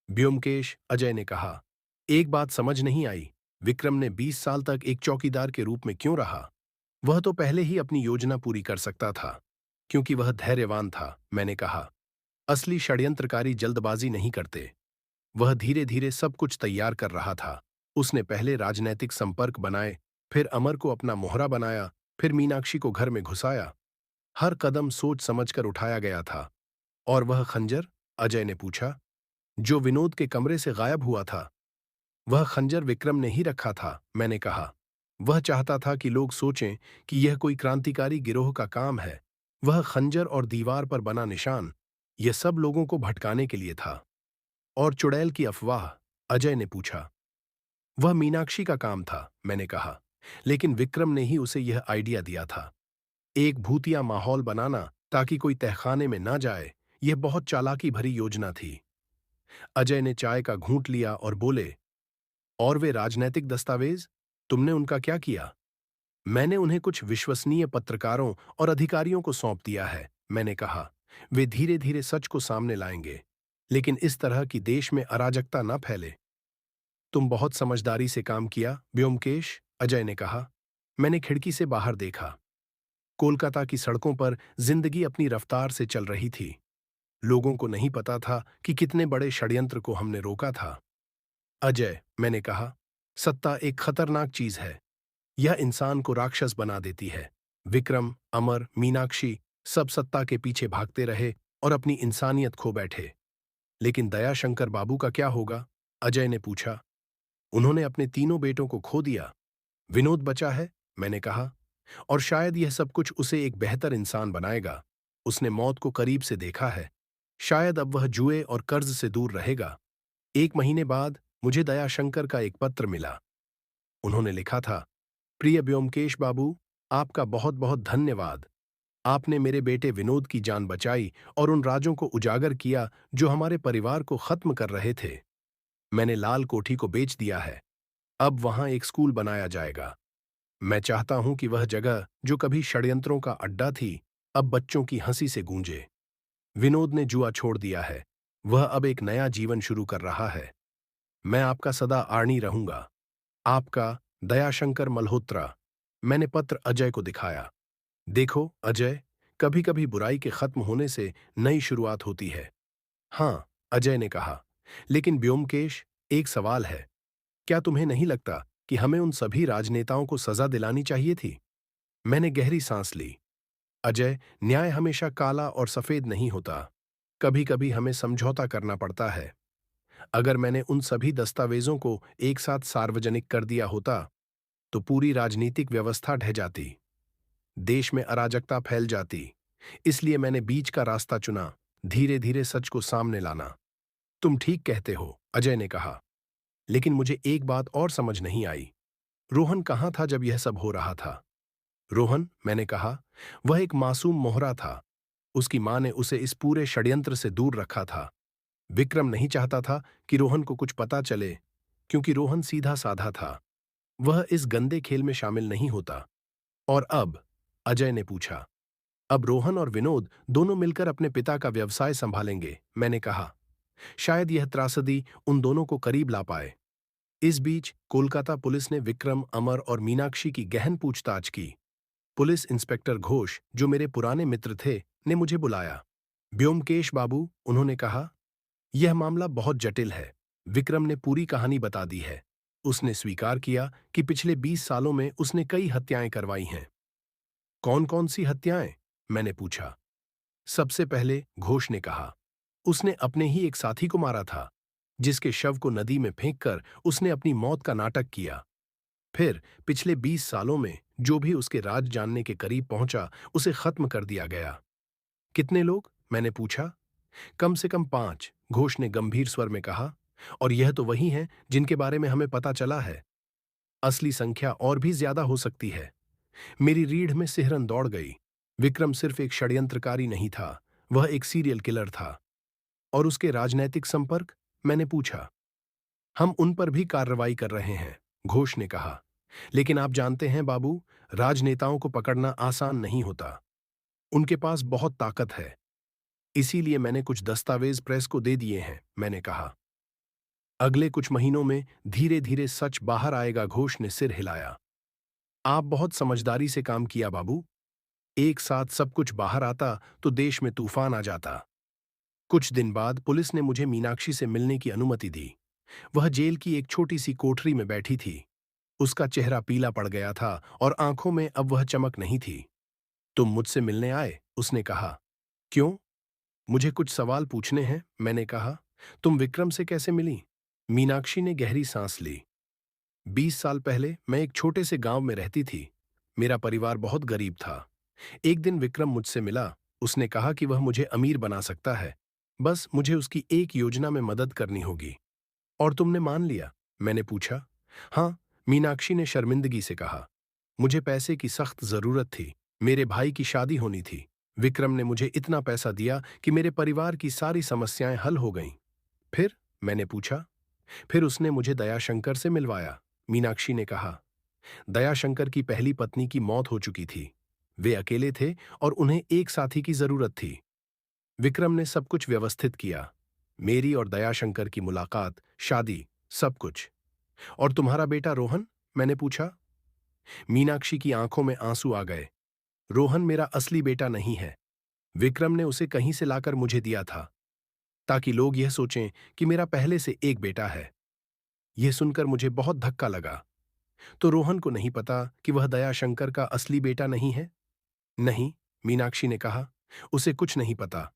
ब्योमकेश, अजय ने कहा, एक बात समझ नहीं आई। विक्रम ने 20 साल तक एक चौकीदार के रूप में क्यों रहा? वह तो पहले ही अपनी योजना पूरी कर सकता था। क्योंकि वह धैर्यवान था, मैंने कहा। असली षड्यंत्रकारी जल्दबाजी नहीं करते। वह धीरे धीरे सब कुछ तैयार कर रहा था। उसने पहले राजनैतिक संपर्क बनाए, फिर अमर को अपना मोहरा बनाया, फिर मीनाक्षी को घर में घुसाया। हर कदम सोच समझकर उठाया गया था। और वह खंजर? अजय ने पूछा। जो विनोद के कमरे से गायब हुआ था, वह खंजर विक्रम ने ही रखा था, मैंने कहा। वह चाहता था कि लोग सोचें कि यह कोई क्रांतिकारी गिरोह का काम है। वह खंजर और दीवार पर बना निशान, यह सब लोगों को भटकाने के लिए था। और चुड़ैल की अफवाह? अजय ने पूछा। वह मीनाक्षी का काम था, मैंने कहा। लेकिन विक्रम ने ही उसे यह आइडिया दिया था। एक भूतिया माहौल बनाना ताकि कोई तहखाने में ना जाए, यह बहुत चालाकी भरी योजना थी। अजय ने चाय का घूंट लिया और बोले, और वे राजनैतिक दस्तावेज, तुमने उनका क्या किया? मैंने उन्हें कुछ विश्वसनीय पत्रकारों और अधिकारियों को सौंप दिया है, मैंने कहा। वे धीरे धीरे सच को सामने लाएंगे, लेकिन इस तरह की देश में अराजकता ना फैले। तुम बहुत समझदारी से काम किया, व्योमकेश, अजय ने कहा। मैंने खिड़की से बाहर देखा। कोलकाता की सड़कों पर जिंदगी अपनी रफ्तार से चल रही थी। लोगों को नहीं पता था कि कितने बड़े षड्यंत्र को हमने रोका था। अजय, मैंने कहा, सत्ता एक खतरनाक चीज है। यह इंसान को राक्षस बना देती है। विक्रम, अमर, मीनाक्षी सब सत्ता के पीछे भागते रहे और अपनी इंसानियत खो बैठे। लेकिन दयाशंकर बाबू का क्या होगा? अजय ने पूछा। उन्होंने अपने तीनों बेटों को खो दिया। विनोद बचा है, मैंने कहा, और शायद यह सब कुछ उसे एक बेहतर इंसान बनाएगा। उसने मौत को करीब से देखा है। शायद अब वह जुए और कर्ज से दूर रहेगा। 1 महीने बाद मुझे दयाशंकर का एक पत्र मिला। उन्होंने लिखा था, प्रिय व्योमकेश बाबू, आपका बहुत बहुत धन्यवाद। आपने मेरे बेटे विनोद की जान बचाई और उन राजों को उजागर किया जो हमारे परिवार को खत्म कर रहे थे। मैंने लाल कोठी को बेच दिया है। अब वहां एक स्कूल बनाया जाएगा। मैं चाहता हूं कि वह जगह जो कभी षड्यंत्रों का अड्डा थी, अब बच्चों की हंसी से गूंजे। विनोद ने जुआ छोड़ दिया है। वह अब एक नया जीवन शुरू कर रहा है। मैं आपका सदा आर्णी रहूंगा। आपका, दयाशंकर मल्होत्रा। मैंने पत्र अजय को दिखाया। देखो अजय, कभी कभी बुराई के खत्म होने से नई शुरुआत होती है। हाँ, अजय ने कहा, लेकिन व्योमकेश, एक सवाल है। क्या तुम्हें नहीं लगता कि हमें उन सभी राजनेताओं को सजा दिलानी चाहिए थी? मैंने गहरी सांस ली। अजय, न्याय हमेशा काला और सफेद नहीं होता। कभी कभी हमें समझौता करना पड़ता है। अगर मैंने उन सभी दस्तावेजों को एक साथ सार्वजनिक कर दिया होता तो पूरी राजनीतिक व्यवस्था ढह जाती। देश में अराजकता फैल जाती। इसलिए मैंने बीच का रास्ता चुना, धीरे धीरे सच को सामने लाना। तुम ठीक कहते हो, अजय ने कहा, लेकिन मुझे एक बात और समझ नहीं आई। रोहन कहाँ था जब यह सब हो रहा था? रोहन, मैंने कहा, वह एक मासूम मोहरा था। उसकी मां ने उसे इस पूरे षड्यंत्र से दूर रखा था। विक्रम नहीं चाहता था कि रोहन को कुछ पता चले, क्योंकि रोहन सीधा साधा था। वह इस गंदे खेल में शामिल नहीं होता। और अब? अजय ने पूछा। अब रोहन और विनोद दोनों मिलकर अपने पिता का व्यवसाय संभालेंगे, मैंने कहा। शायद यह त्रासदी उन दोनों को करीब ला पाए। इस बीच कोलकाता पुलिस ने विक्रम, अमर और मीनाक्षी की गहन पूछताछ की। पुलिस इंस्पेक्टर घोष, जो मेरे पुराने मित्र थे, ने मुझे बुलाया। व्योमकेश बाबू, उन्होंने कहा, यह मामला बहुत जटिल है। विक्रम ने पूरी कहानी बता दी है। उसने स्वीकार किया कि पिछले 20 सालों में उसने कई हत्याएं करवाई हैं। कौन कौन सी हत्याएं? मैंने पूछा। सबसे पहले, घोष ने कहा, उसने अपने ही एक साथी को मारा था, जिसके शव को नदी में फेंककर उसने अपनी मौत का नाटक किया। फिर पिछले 20 सालों में जो भी उसके राज जानने के करीब पहुंचा, उसे खत्म कर दिया गया। कितने लोग? मैंने पूछा। कम से कम 5, घोष ने गंभीर स्वर में कहा, और यह तो वही हैं जिनके बारे में हमें पता चला है। असली संख्या और भी ज्यादा हो सकती है। मेरी रीढ़ में सिहरन दौड़ गई। विक्रम सिर्फ एक षड्यंत्रकारी नहीं था, वह एक सीरियल किलर था। और उसके राजनैतिक संपर्क? मैंने पूछा। हम उन पर भी कार्रवाई कर रहे हैं, घोष ने कहा। लेकिन आप जानते हैं बाबू, राजनेताओं को पकड़ना आसान नहीं होता। उनके पास बहुत ताकत है। इसीलिए मैंने कुछ दस्तावेज प्रेस को दे दिए हैं, मैंने कहा। अगले कुछ महीनों में धीरे धीरे सच बाहर आएगा, घोष ने सिर हिलाया। आप बहुत समझदारी से काम किया बाबू। एक साथ सब कुछ बाहर आता तो देश में तूफान आ जाता। कुछ दिन बाद पुलिस ने मुझे मीनाक्षी से मिलने की अनुमति दी। वह जेल की एक छोटी सी कोठरी में बैठी थी। उसका चेहरा पीला पड़ गया था और आंखों में अब वह चमक नहीं थी। तुम मुझसे मिलने आए? उसने कहा। क्यों? मुझे कुछ सवाल पूछने हैं, मैंने कहा। तुम विक्रम से कैसे मिली? मीनाक्षी ने गहरी सांस ली। 20 साल पहले मैं एक छोटे से गांव में रहती थी। मेरा परिवार बहुत गरीब था। एक दिन विक्रम मुझसे मिला। उसने कहा कि वह मुझे अमीर बना सकता है, बस मुझे उसकी एक योजना में मदद करनी होगी। और तुमने मान लिया? मैंने पूछा। हाँ, मीनाक्षी ने शर्मिंदगी से कहा। मुझे पैसे की सख्त जरूरत थी। मेरे भाई की शादी होनी थी। विक्रम ने मुझे इतना पैसा दिया कि मेरे परिवार की सारी समस्याएं हल हो गईं। फिर? मैंने पूछा। फिर उसने मुझे दयाशंकर से मिलवाया, मीनाक्षी ने कहा। दयाशंकर की पहली पत्नी की मौत हो चुकी थी। वे अकेले थे और उन्हें एक साथी की जरूरत थी। विक्रम ने सब कुछ व्यवस्थित किया। मेरी और दयाशंकर की मुलाकात, शादी, सब कुछ। और तुम्हारा बेटा रोहन? मैंने पूछा। मीनाक्षी की आंखों में आंसू आ गए। रोहन मेरा असली बेटा नहीं है। विक्रम ने उसे कहीं से लाकर मुझे दिया था, ताकि लोग यह सोचें कि मेरा पहले से एक बेटा है। यह सुनकर मुझे बहुत धक्का लगा। तो रोहन को नहीं पता कि वह दयाशंकर का असली बेटा नहीं है? नहीं, मीनाक्षी ने कहा, उसे कुछ नहीं पता,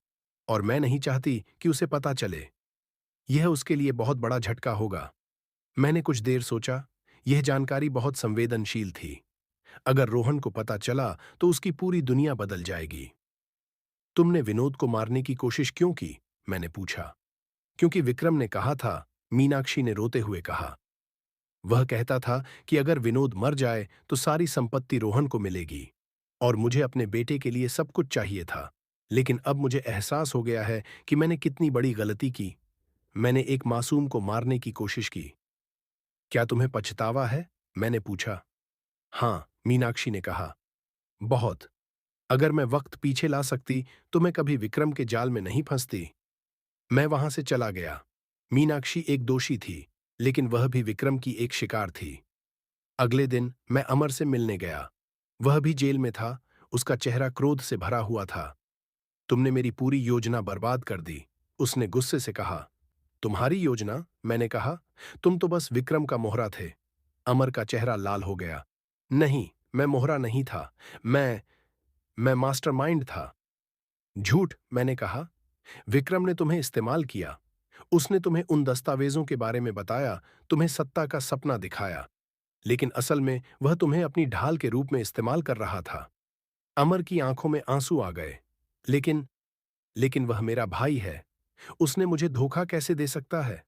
और मैं नहीं चाहती कि उसे पता चले। यह उसके लिए बहुत बड़ा झटका होगा। मैंने कुछ देर सोचा। यह जानकारी बहुत संवेदनशील थी। अगर रोहन को पता चला तो उसकी पूरी दुनिया बदल जाएगी। तुमने विनोद को मारने की कोशिश क्यों की? मैंने पूछा। क्योंकि विक्रम ने कहा था, मीनाक्षी ने रोते हुए कहा। वह कहता था कि अगर विनोद मर जाए तो सारी संपत्ति रोहन को मिलेगी, और मुझे अपने बेटे के लिए सब कुछ चाहिए था। लेकिन अब मुझे एहसास हो गया है कि मैंने कितनी बड़ी गलती की। मैंने एक मासूम को मारने की कोशिश की। क्या तुम्हें पछतावा है? मैंने पूछा। हाँ, मीनाक्षी ने कहा, बहुत। अगर मैं वक्त पीछे ला सकती तो मैं कभी विक्रम के जाल में नहीं फंसती। मैं वहां से चला गया। मीनाक्षी एक दोषी थी, लेकिन वह भी विक्रम की एक शिकार थी। अगले दिन मैं अमर से मिलने गया। वह भी जेल में था। उसका चेहरा क्रोध से भरा हुआ था। तुमने मेरी पूरी योजना बर्बाद कर दी, उसने गुस्से से कहा। तुम्हारी योजना? मैंने कहा। तुम तो बस विक्रम का मोहरा थे। अमर का चेहरा लाल हो गया। नहीं, मैं मोहरा नहीं था। मैं मास्टरमाइंड था। झूठ, मैंने कहा। विक्रम ने तुम्हें इस्तेमाल किया। उसने तुम्हें उन दस्तावेजों के बारे में बताया, तुम्हें सत्ता का सपना दिखाया। लेकिन असल में वह तुम्हें अपनी ढाल के रूप में इस्तेमाल कर रहा था। अमर की आंखों में आंसू आ गए। लेकिन लेकिन वह मेरा भाई है। उसने मुझे धोखा कैसे दे सकता है?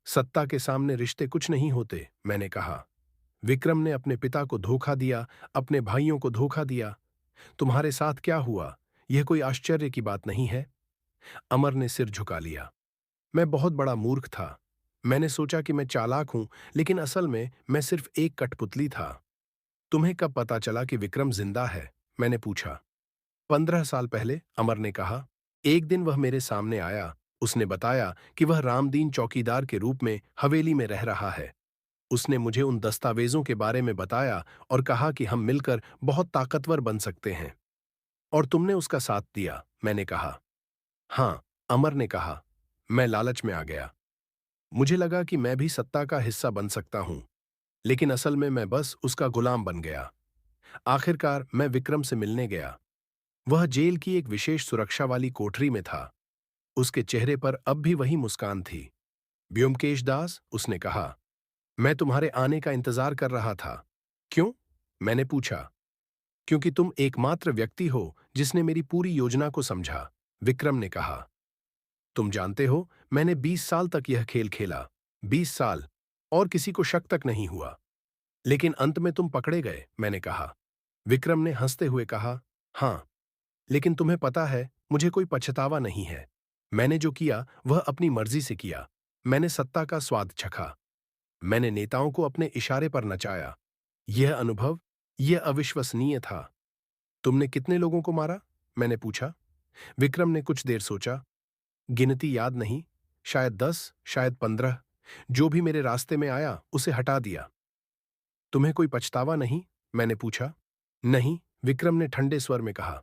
सत्ता के सामने रिश्ते कुछ नहीं होते, मैंने कहा। विक्रम ने अपने पिता को धोखा दिया, अपने भाइयों को धोखा दिया। तुम्हारे साथ क्या हुआ, यह कोई आश्चर्य की बात नहीं है? अमर ने सिर झुका लिया। मैं बहुत बड़ा मूर्ख था। मैंने सोचा कि मैं चालाक हूं, लेकिन असल में मैं सिर्फ एक कठपुतली था। तुम्हें कब पता चला कि विक्रम जिंदा है? मैंने पूछा। 15 साल पहले, अमर ने कहा। एक दिन वह मेरे सामने आया। उसने बताया कि वह रामदीन चौकीदार के रूप में हवेली में रह रहा है। उसने मुझे उन दस्तावेजों के बारे में बताया और कहा कि हम मिलकर बहुत ताकतवर बन सकते हैं। और तुमने उसका साथ दिया, मैंने कहा। हाँ, अमर ने कहा। मैं लालच में आ गया। मुझे लगा कि मैं भी सत्ता का हिस्सा बन सकता हूं, लेकिन असल में मैं बस उसका गुलाम बन गया। आखिरकार मैं विक्रम से मिलने गया। वह जेल की एक विशेष सुरक्षा वाली कोठरी में था। उसके चेहरे पर अब भी वही मुस्कान थी। ब्योमकेश दास, उसने कहा, मैं तुम्हारे आने का इंतजार कर रहा था। क्यों? मैंने पूछा। क्योंकि तुम एकमात्र व्यक्ति हो जिसने मेरी पूरी योजना को समझा, विक्रम ने कहा। तुम जानते हो, मैंने 20 साल तक यह खेल खेला। 20 साल, और किसी को शक तक नहीं हुआ। लेकिन अंत में तुम पकड़े गए, मैंने कहा। विक्रम ने हंसते हुए कहा, हाँ, लेकिन तुम्हें पता है, मुझे कोई पछतावा नहीं है। मैंने जो किया वह अपनी मर्जी से किया। मैंने सत्ता का स्वाद चखा। मैंने नेताओं को अपने इशारे पर नचाया। यह अनुभव, यह अविश्वसनीय था। तुमने कितने लोगों को मारा? मैंने पूछा। विक्रम ने कुछ देर सोचा। गिनती याद नहीं, शायद 10, शायद 15। जो भी मेरे रास्ते में आया उसे हटा दिया। तुम्हें कोई पछतावा नहीं? मैंने पूछा। नहीं, विक्रम ने ठंडे स्वर में कहा।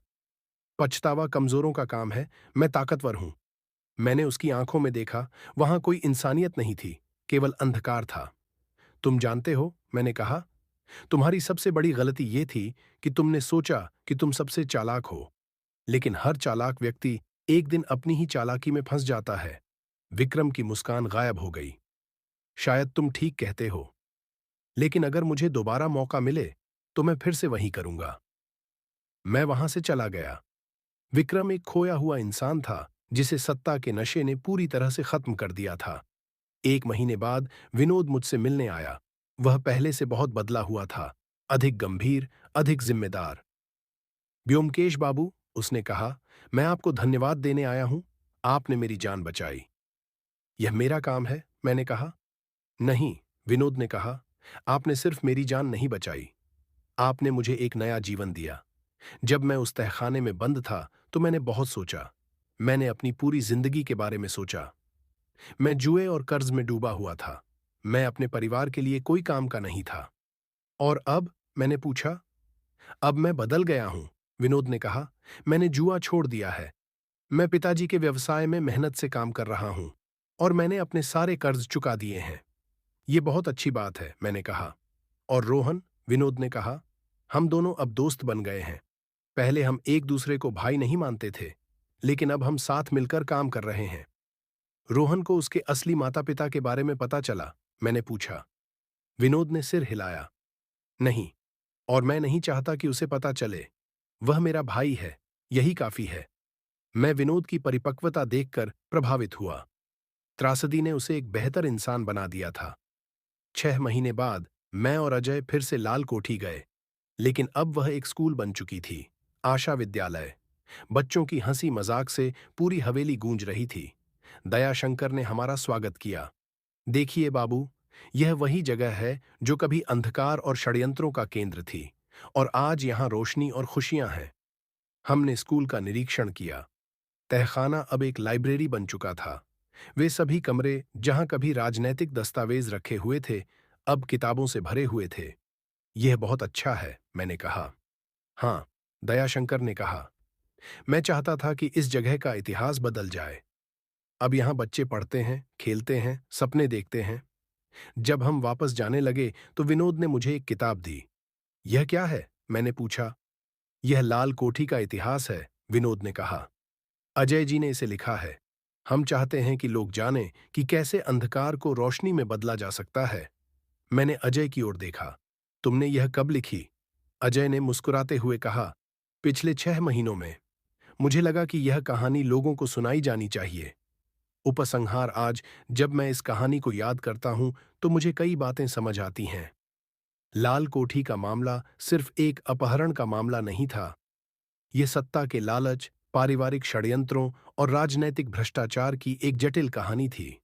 पछतावा कमजोरों का काम है, मैं ताकतवर हूं। मैंने उसकी आंखों में देखा। वहां कोई इंसानियत नहीं थी, केवल अंधकार था। तुम जानते हो, मैंने कहा, तुम्हारी सबसे बड़ी गलती यह थी कि तुमने सोचा कि तुम सबसे चालाक हो। लेकिन हर चालाक व्यक्ति एक दिन अपनी ही चालाकी में फंस जाता है। विक्रम की मुस्कान गायब हो गई। शायद तुम ठीक कहते हो, लेकिन अगर मुझे दोबारा मौका मिले तो मैं फिर से वही करूंगा। मैं वहां से चला गया। विक्रम एक खोया हुआ इंसान था, जिसे सत्ता के नशे ने पूरी तरह से खत्म कर दिया था। 1 महीने बाद विनोद मुझसे मिलने आया। वह पहले से बहुत बदला हुआ था। अधिक गंभीर, अधिक जिम्मेदार। ब्योमकेश बाबू, उसने कहा, मैं आपको धन्यवाद देने आया हूं। आपने मेरी जान बचाई। यह मेरा काम है, मैंने कहा। नहीं, विनोद ने कहा, आपने सिर्फ मेरी जान नहीं बचाई, आपने मुझे एक नया जीवन दिया। जब मैं उस तहखाने में बंद था तो मैंने बहुत सोचा। मैंने अपनी पूरी जिंदगी के बारे में सोचा। मैं जुए और कर्ज में डूबा हुआ था। मैं अपने परिवार के लिए कोई काम का नहीं था। और अब? मैंने पूछा। अब मैं बदल गया हूं, विनोद ने कहा। मैंने जुआ छोड़ दिया है। मैं पिताजी के व्यवसाय में मेहनत से काम कर रहा हूं और मैंने अपने सारे कर्ज चुका दिए हैं। ये बहुत अच्छी बात है, मैंने कहा। और रोहन, विनोद ने कहा, हम दोनों अब दोस्त बन गए हैं। पहले हम एक दूसरे को भाई नहीं मानते थे, लेकिन अब हम साथ मिलकर काम कर रहे हैं। रोहन को उसके असली माता पिता के बारे में पता चला? मैंने पूछा। विनोद ने सिर हिलाया। नहीं, और मैं नहीं चाहता कि उसे पता चले। वह मेरा भाई है, यही काफी है। मैं विनोद की परिपक्वता देखकर प्रभावित हुआ। त्रासदी ने उसे एक बेहतर इंसान बना दिया था। 6 महीने बाद मैं और अजय फिर से लाल कोठी गए, लेकिन अब वह एक स्कूल बन चुकी थी, आशा विद्यालय। बच्चों की हंसी मजाक से पूरी हवेली गूंज रही थी। दयाशंकर ने हमारा स्वागत किया। देखिए बाबू, यह वही जगह है जो कभी अंधकार और षड्यंत्रों का केंद्र थी, और आज यहां रोशनी और खुशियां हैं। हमने स्कूल का निरीक्षण किया। तहखाना अब एक लाइब्रेरी बन चुका था। वे सभी कमरे जहां कभी राजनैतिक दस्तावेज रखे हुए थे, अब किताबों से भरे हुए थे। यह बहुत अच्छा है, मैंने कहा। हाँ, दयाशंकर ने कहा। मैं चाहता था कि इस जगह का इतिहास बदल जाए। अब यहाँ बच्चे पढ़ते हैं, खेलते हैं, सपने देखते हैं। जब हम वापस जाने लगे तो विनोद ने मुझे एक किताब दी। यह क्या है? मैंने पूछा। यह लाल कोठी का इतिहास है, विनोद ने कहा। अजय जी ने इसे लिखा है। हम चाहते हैं कि लोग जानें कि कैसे अंधकार को रोशनी में बदला जा सकता है। मैंने अजय की ओर देखा। तुमने यह कब लिखी? अजय ने मुस्कुराते हुए कहा, पिछले 6 महीनों में। मुझे लगा कि यह कहानी लोगों को सुनाई जानी चाहिए। उपसंहार, आज जब मैं इस कहानी को याद करता हूं तो मुझे कई बातें समझ आती हैं। लाल कोठी का मामला सिर्फ एक अपहरण का मामला नहीं था। यह सत्ता के लालच, पारिवारिक षड्यंत्रों और राजनैतिक भ्रष्टाचार की एक जटिल कहानी थी।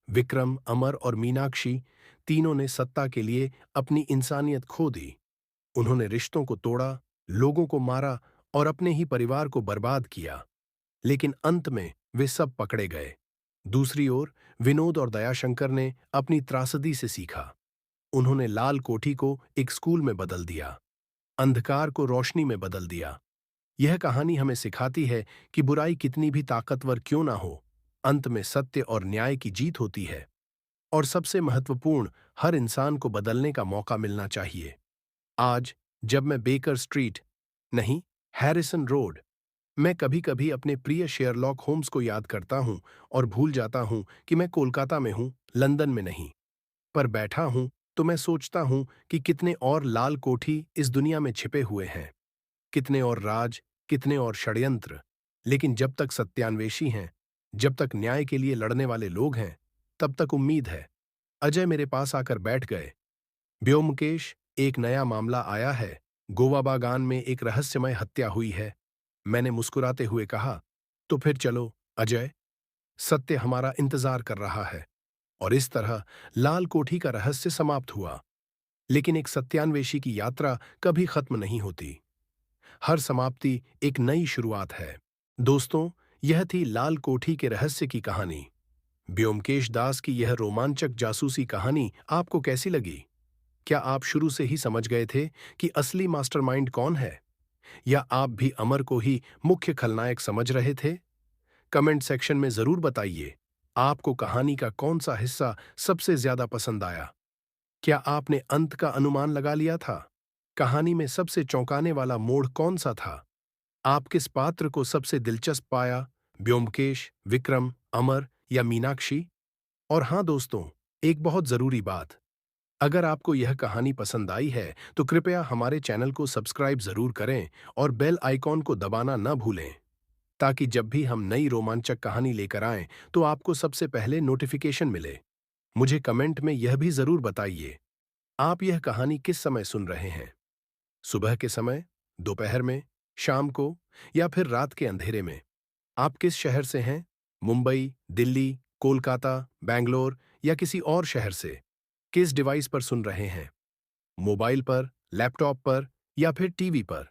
विक्रम, अमर और मीनाक्षी, तीनों ने सत्ता के लिए अपनी इंसानियत खो दी। उन्होंने रिश्तों को तोड़ा, लोगों को मारा और अपने ही परिवार को बर्बाद किया। लेकिन अंत में वे सब पकड़े गए। दूसरी ओर विनोद और दयाशंकर ने अपनी त्रासदी से सीखा। उन्होंने लाल कोठी को एक स्कूल में बदल दिया, अंधकार को रोशनी में बदल दिया। यह कहानी हमें सिखाती है कि बुराई कितनी भी ताकतवर क्यों ना हो, अंत में सत्य और न्याय की जीत होती है। और सबसे महत्वपूर्ण, हर इंसान को बदलने का मौका मिलना चाहिए। आज जब मैं बेकर स्ट्रीट, नहीं, हैरिसन रोड, मैं कभी कभी अपने प्रिय शेरलॉक होम्स को याद करता हूं और भूल जाता हूं कि मैं कोलकाता में हूं, लंदन में नहीं। पर बैठा हूं तो मैं सोचता हूं कि कितने और लाल कोठी इस दुनिया में छिपे हुए हैं, कितने और राज, कितने और षड्यंत्र। लेकिन जब तक सत्यान्वेषी हैं, जब तक न्याय के लिए लड़ने वाले लोग हैं, तब तक उम्मीद है। अजय मेरे पास आकर बैठ गए। ब्योमकेश, एक नया मामला आया है। गोवा बागान में एक रहस्यमय हत्या हुई है। मैंने मुस्कुराते हुए कहा, तो फिर चलो अजय, सत्य हमारा इंतजार कर रहा है। और इस तरह लाल कोठी का रहस्य समाप्त हुआ। लेकिन एक सत्यान्वेषी की यात्रा कभी खत्म नहीं होती। हर समाप्ति एक नई शुरुआत है। दोस्तों, यह थी लाल कोठी के रहस्य की कहानी। ब्योमकेश दास की यह रोमांचक जासूसी कहानी आपको कैसी लगी? क्या आप शुरू से ही समझ गए थे कि असली मास्टरमाइंड कौन है? या आप भी अमर को ही मुख्य खलनायक समझ रहे थे? कमेंट सेक्शन में जरूर बताइए, आपको कहानी का कौन सा हिस्सा सबसे ज्यादा पसंद आया? क्या आपने अंत का अनुमान लगा लिया था? कहानी में सबसे चौंकाने वाला मोड़ कौन सा था? आप किस पात्र को सबसे दिलचस्प पाया? ब्योमकेश, विक्रम, अमर या मीनाक्षी? और हाँ दोस्तों, एक बहुत जरूरी बात, अगर आपको यह कहानी पसंद आई है तो कृपया हमारे चैनल को सब्सक्राइब जरूर करें और बेल आइकॉन को दबाना न भूलें, ताकि जब भी हम नई रोमांचक कहानी लेकर आएं तो आपको सबसे पहले नोटिफिकेशन मिले। मुझे कमेंट में यह भी जरूर बताइए, आप यह कहानी किस समय सुन रहे हैं। सुबह के समय, दोपहर में, शाम को या फिर रात के अंधेरे में। आप किस शहर से हैं? मुंबई, दिल्ली, कोलकाता, बैंगलोर या किसी और शहर से? किस डिवाइस पर सुन रहे हैं? मोबाइल पर, लैपटॉप पर या फिर टीवी पर?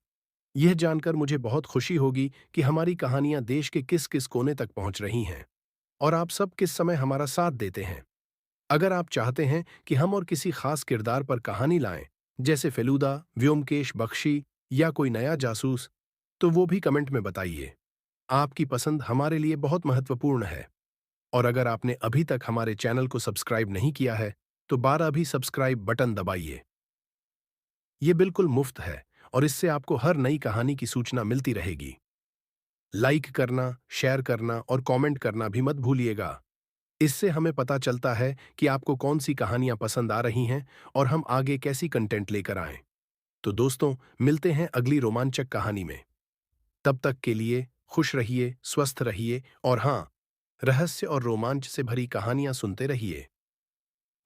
यह जानकर मुझे बहुत खुशी होगी कि हमारी कहानियां देश के किस किस कोने तक पहुंच रही हैं और आप सब किस समय हमारा साथ देते हैं। अगर आप चाहते हैं कि हम और किसी खास किरदार पर कहानी लाएं, जैसे फेलुदा, व्योमकेश बख्शी या कोई नया जासूस, तो वो भी कमेंट में बताइए। आपकी पसंद हमारे लिए बहुत महत्वपूर्ण है। और अगर आपने अभी तक हमारे चैनल को सब्सक्राइब नहीं किया है, तो 12 भी सब्सक्राइब बटन दबाइए। ये बिल्कुल मुफ्त है और इससे आपको हर नई कहानी की सूचना मिलती रहेगी। लाइक करना, शेयर करना और कमेंट करना भी मत भूलिएगा। इससे हमें पता चलता है कि आपको कौन सी कहानियां पसंद आ रही हैं और हम आगे कैसी कंटेंट लेकर आएं। तो दोस्तों, मिलते हैं अगली रोमांचक कहानी में। तब तक के लिए खुश रहिए, स्वस्थ रहिए और हाँ, रहस्य और रोमांच से भरी कहानियां सुनते रहिए।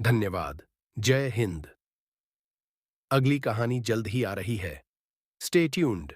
धन्यवाद। जय हिंद। अगली कहानी जल्द ही आ रही है। Stay tuned.